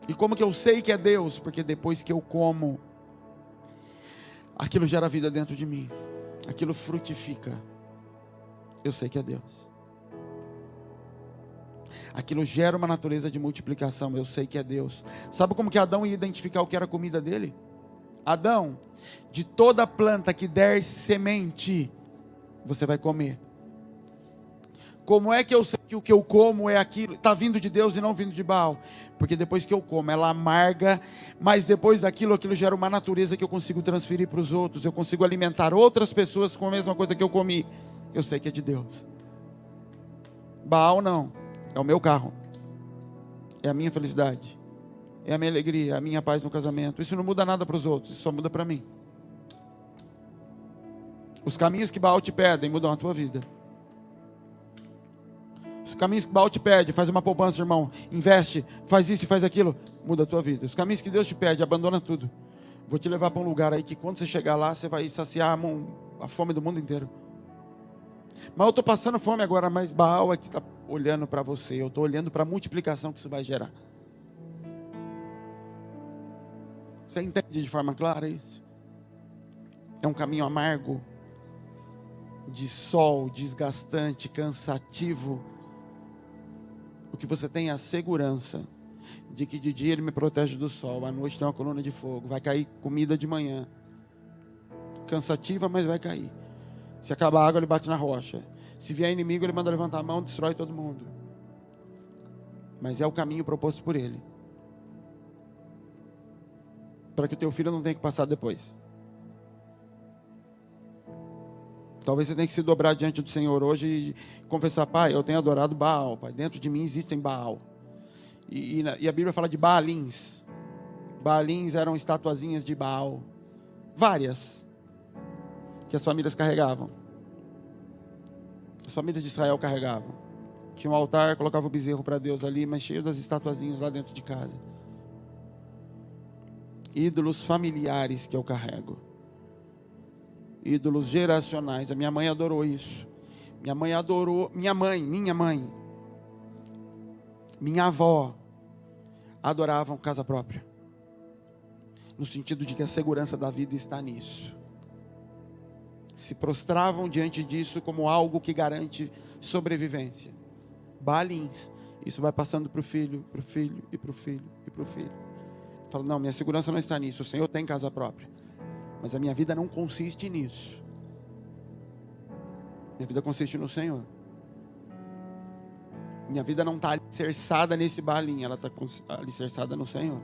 E como que eu sei que é Deus? Porque depois que eu como, aquilo gera vida dentro de mim. Aquilo frutifica. Eu sei que é Deus. Aquilo gera uma natureza de multiplicação. Eu sei que é Deus. Sabe como que Adão ia identificar o que era a comida dele? Adão, de toda planta que der semente, você vai comer. Como é que eu sei que o que eu como é aquilo, está vindo de Deus e não vindo de Baal? Porque depois que eu como, ela amarga, mas depois daquilo, aquilo gera uma natureza que eu consigo transferir para os outros. Eu consigo alimentar outras pessoas com a mesma coisa que eu comi. Eu sei que é de Deus. Baal não. É o meu carro, é a minha felicidade, é a minha alegria, é a minha paz no casamento. Isso não muda nada para os outros, isso só muda para mim. Os caminhos que Baal te pedem mudam a tua vida. Os caminhos que Baal te pede, faz uma poupança, irmão, investe, faz isso e faz aquilo, muda a tua vida. Os caminhos que Deus te pede, abandona tudo. Vou te levar para um lugar aí que quando você chegar lá, você vai saciar a fome do mundo inteiro. Mas eu estou passando fome agora, mas Baal é que está olhando para você. Eu estou olhando para a multiplicação que isso vai gerar. Você entende de forma clara isso? É um caminho amargo, de sol, desgastante, cansativo. O que você tem é a segurança de que de dia Ele me protege do sol, à noite tem uma coluna de fogo, vai cair comida de manhã, cansativa, mas vai cair. Se acabar a água, ele bate na rocha. Se vier inimigo, ele manda levantar a mão, destrói todo mundo. Mas é o caminho proposto por ele, para que o teu filho não tenha que passar depois. Talvez você tenha que se dobrar diante do Senhor hoje e confessar: pai, eu tenho adorado Baal, pai. Dentro de mim existem Baal. E a Bíblia fala de Baalins. Baalins eram estatuazinhas de Baal. Várias. Que as famílias carregavam. As famílias de Israel carregavam. Tinha um altar, colocava o bezerro para Deus ali, mas cheio das estatuazinhas lá dentro de casa. Ídolos familiares que eu carrego. Ídolos geracionais. A minha mãe adorou isso. Minha mãe adorou. Minha mãe. Minha avó adoravam casa própria. No sentido de que a segurança da vida está nisso. Se prostravam diante disso como algo que garante sobrevivência. Baalins. Isso vai passando para o filho, para o filho, e para o filho, e para o filho. Fala: não, minha segurança não está nisso. O Senhor tem casa própria. Mas a minha vida não consiste nisso. Minha vida consiste no Senhor. Minha vida não está alicerçada nesse Baalim. Ela está alicerçada no Senhor.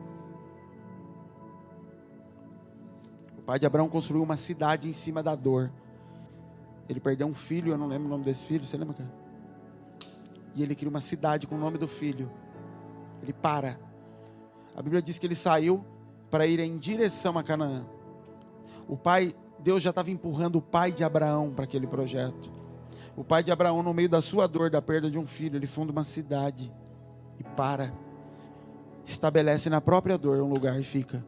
O pai de Abraão construiu uma cidade em cima da dor. Ele perdeu um filho, eu não lembro o nome desse filho, você lembra, cara? E ele cria uma cidade com o nome do filho. Ele para. A Bíblia diz que ele saiu para ir em direção a Canaã. O pai, Deus já estava empurrando o pai de Abraão para aquele projeto. O pai de Abraão, no meio da sua dor, da perda de um filho, ele funda uma cidade e para. Estabelece na própria dor um lugar e fica.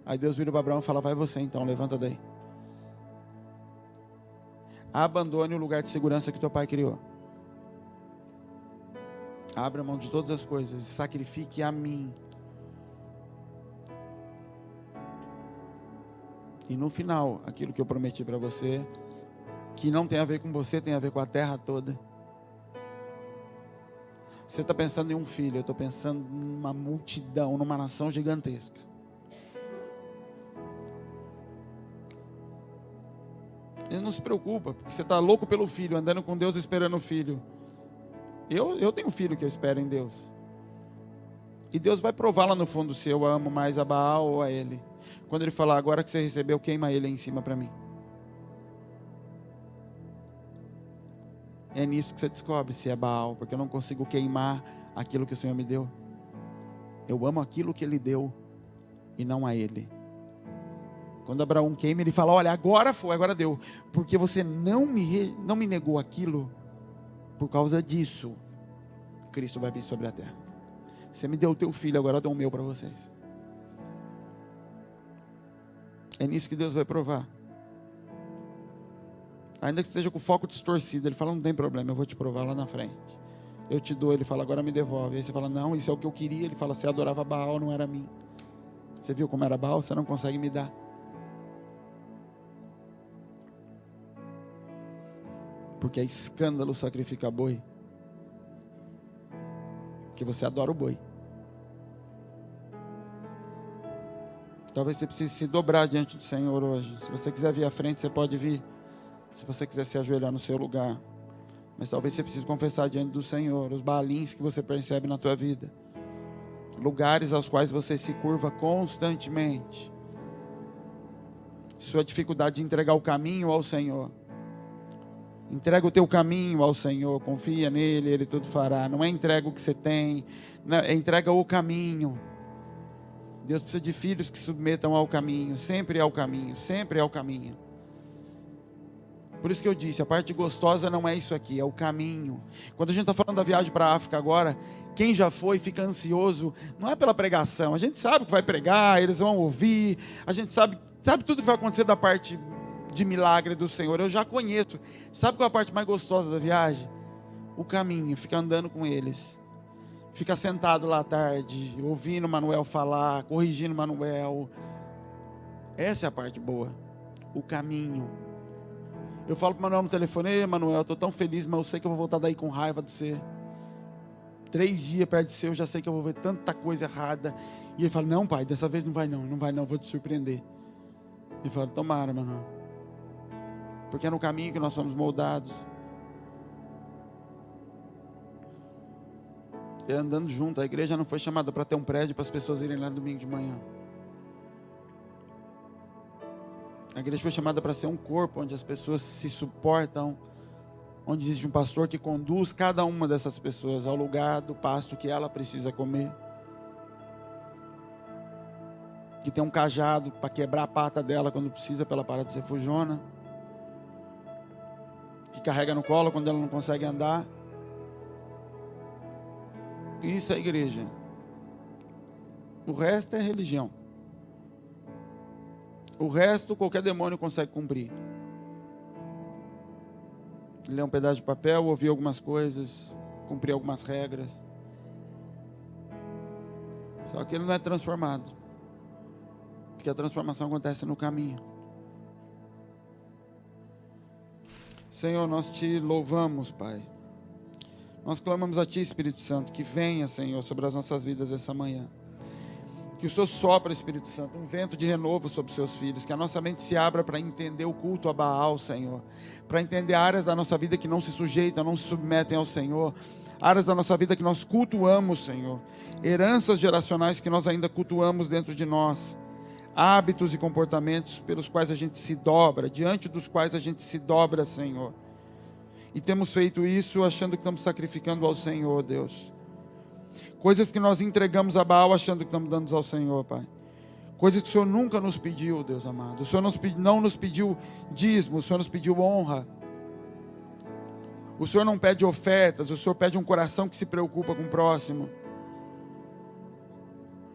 Aí Deus vira para Abraão e fala: vai você então, levanta daí. Abandone o lugar de segurança que teu pai criou. Abra mão de todas as coisas e sacrifique a mim. E no final, aquilo que eu prometi para você, que não tem a ver com você, tem a ver com a terra toda. Você está pensando em um filho, eu estou pensando numa multidão, numa nação gigantesca. Ele não se preocupa, porque você está louco pelo filho, andando com Deus esperando o filho. Eu tenho um filho que eu espero em Deus. E Deus vai provar lá no fundo se eu amo mais a Baal ou a ele. Quando ele falar: agora que você recebeu, queima ele aí em cima para mim. É nisso que você descobre se é Baal, porque eu não consigo queimar aquilo que o Senhor me deu. Eu amo aquilo que Ele deu e não a Ele. Quando Abraão queima, ele fala: olha, agora foi, agora deu. Porque você não me negou aquilo, por causa disso, Cristo vai vir sobre a terra. Você me deu o teu filho, agora eu dou o meu para vocês. É nisso que Deus vai provar. Ainda que esteja com o foco distorcido, ele fala: não tem problema, eu vou te provar lá na frente. Eu te dou, ele fala: agora me devolve. Aí você fala: não, isso é o que eu queria. Ele fala: você adorava Baal, não era mim. Você viu como era Baal? Você não consegue me dar. Porque é escândalo sacrificar boi. Porque você adora o boi. Talvez você precise se dobrar diante do Senhor hoje. Se você quiser vir à frente, você pode vir. Se você quiser se ajoelhar no seu lugar. Mas talvez você precise confessar diante do Senhor os Baalins que você percebe na tua vida. Lugares aos quais você se curva constantemente. Sua dificuldade de entregar o caminho ao Senhor. Entrega o teu caminho ao Senhor, confia nele, Ele tudo fará. Não é entrega o que você tem, é entrega o caminho. Deus precisa de filhos que se submetam ao caminho, sempre ao caminho, sempre ao caminho. Por isso que eu disse, a parte gostosa não é isso aqui, é o caminho. Quando a gente está falando da viagem para a África agora, quem já foi fica ansioso, não é pela pregação, a gente sabe que vai pregar, eles vão ouvir, a gente sabe tudo que vai acontecer da parte de milagre do Senhor, eu já conheço. Sabe qual é a parte mais gostosa da viagem? O caminho, fica andando com eles, fica sentado lá à tarde, ouvindo Manuel falar, corrigindo Manuel. Essa é a parte boa, o caminho. Eu falo para o Manuel no telefone: ei, Manuel, eu estou tão feliz, mas eu sei que eu vou voltar daí com raiva de você. 3 dias perto de você, eu já sei que eu vou ver tanta coisa errada. E ele fala: não, pai, dessa vez não vai não, vou te surpreender. Ele fala: tomara, Manuel. porque é no caminho que nós somos moldados. E andando junto, a igreja não foi chamada para ter um prédio para as pessoas irem lá no domingo de manhã. A igreja foi chamada para ser um corpo onde as pessoas se suportam, onde existe um pastor que conduz cada uma dessas pessoas ao lugar do pasto que ela precisa comer, que tem um cajado para quebrar a pata dela quando precisa, para ela parar de ser fujona, que carrega no colo quando ela não consegue andar. Isso é a igreja. O resto é religião. O resto qualquer demônio consegue cumprir. Ler um pedaço de papel, ouvir algumas coisas, cumprir algumas regras. Só que ele não é transformado, porque a transformação acontece no caminho. Senhor, nós te louvamos, Pai. Nós clamamos a Ti, Espírito Santo, que venha, Senhor, sobre as nossas vidas essa manhã. Que o Senhor sopra, Espírito Santo, um vento de renovo sobre os seus filhos. Que a nossa mente se abra para entender o culto a Baal, Senhor. Para entender áreas da nossa vida que não se sujeitam, não se submetem ao Senhor. Áreas da nossa vida que nós cultuamos, Senhor. Heranças geracionais que nós ainda cultuamos dentro de nós. Hábitos e comportamentos pelos quais a gente se dobra, diante dos quais a gente se dobra, Senhor. E temos feito isso achando que estamos sacrificando ao Senhor, Deus. Coisas que nós entregamos a Baal achando que estamos dando ao Senhor, Pai. Coisas que o Senhor nunca nos pediu, Deus amado. O Senhor não nos pediu dízimo, o Senhor nos pediu honra. O Senhor não pede ofertas, o Senhor pede um coração que se preocupa com o próximo.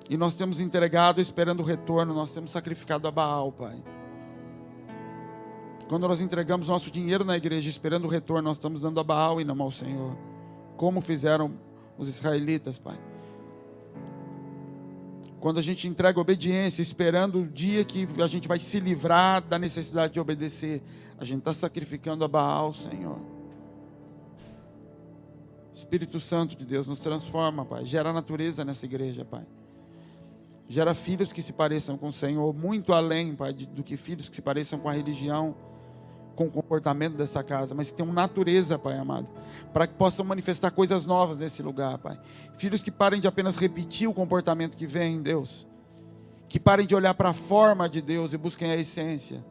E nós temos entregado esperando o retorno, nós temos sacrificado a Baal, Pai. Quando nós entregamos nosso dinheiro na igreja esperando o retorno, nós estamos dando a Baal e não ao Senhor. Como fizeram os israelitas, Pai. Quando a gente entrega obediência, esperando o dia que a gente vai se livrar da necessidade de obedecer, a gente está sacrificando a Baal, Senhor. Espírito Santo de Deus nos transforma, Pai. Gera natureza nessa igreja, Pai. Gera filhos que se pareçam com o Senhor, muito além, Pai, do que filhos que se pareçam com a religião, com o comportamento dessa casa, mas que tenham natureza, Pai amado, para que possam manifestar coisas novas nesse lugar, Pai. Filhos que parem de apenas repetir o comportamento que vem, Deus. Que parem de olhar para a forma de Deus e busquem a essência.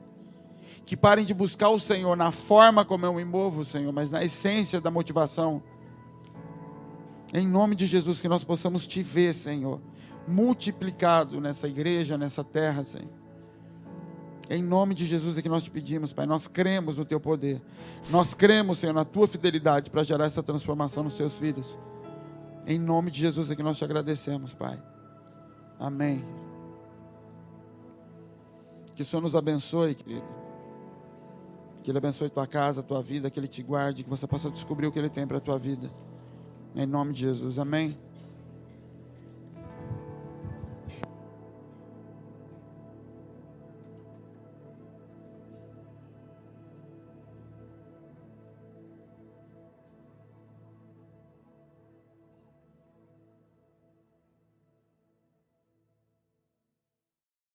Que parem de buscar o Senhor na forma como eu me movo, Senhor, mas na essência da motivação. Em nome de Jesus, que nós possamos te ver, Senhor, multiplicado nessa igreja, nessa terra, Senhor. Em nome de Jesus é que nós te pedimos, Pai. Nós cremos no Teu poder. Nós cremos, Senhor, na Tua fidelidade para gerar essa transformação nos Teus filhos. Em nome de Jesus é que nós te agradecemos, Pai. Amém. Que o Senhor nos abençoe, querido. Que Ele abençoe tua casa, tua vida, que Ele te guarde, que você possa descobrir o que Ele tem para a tua vida. Em nome de Jesus, amém.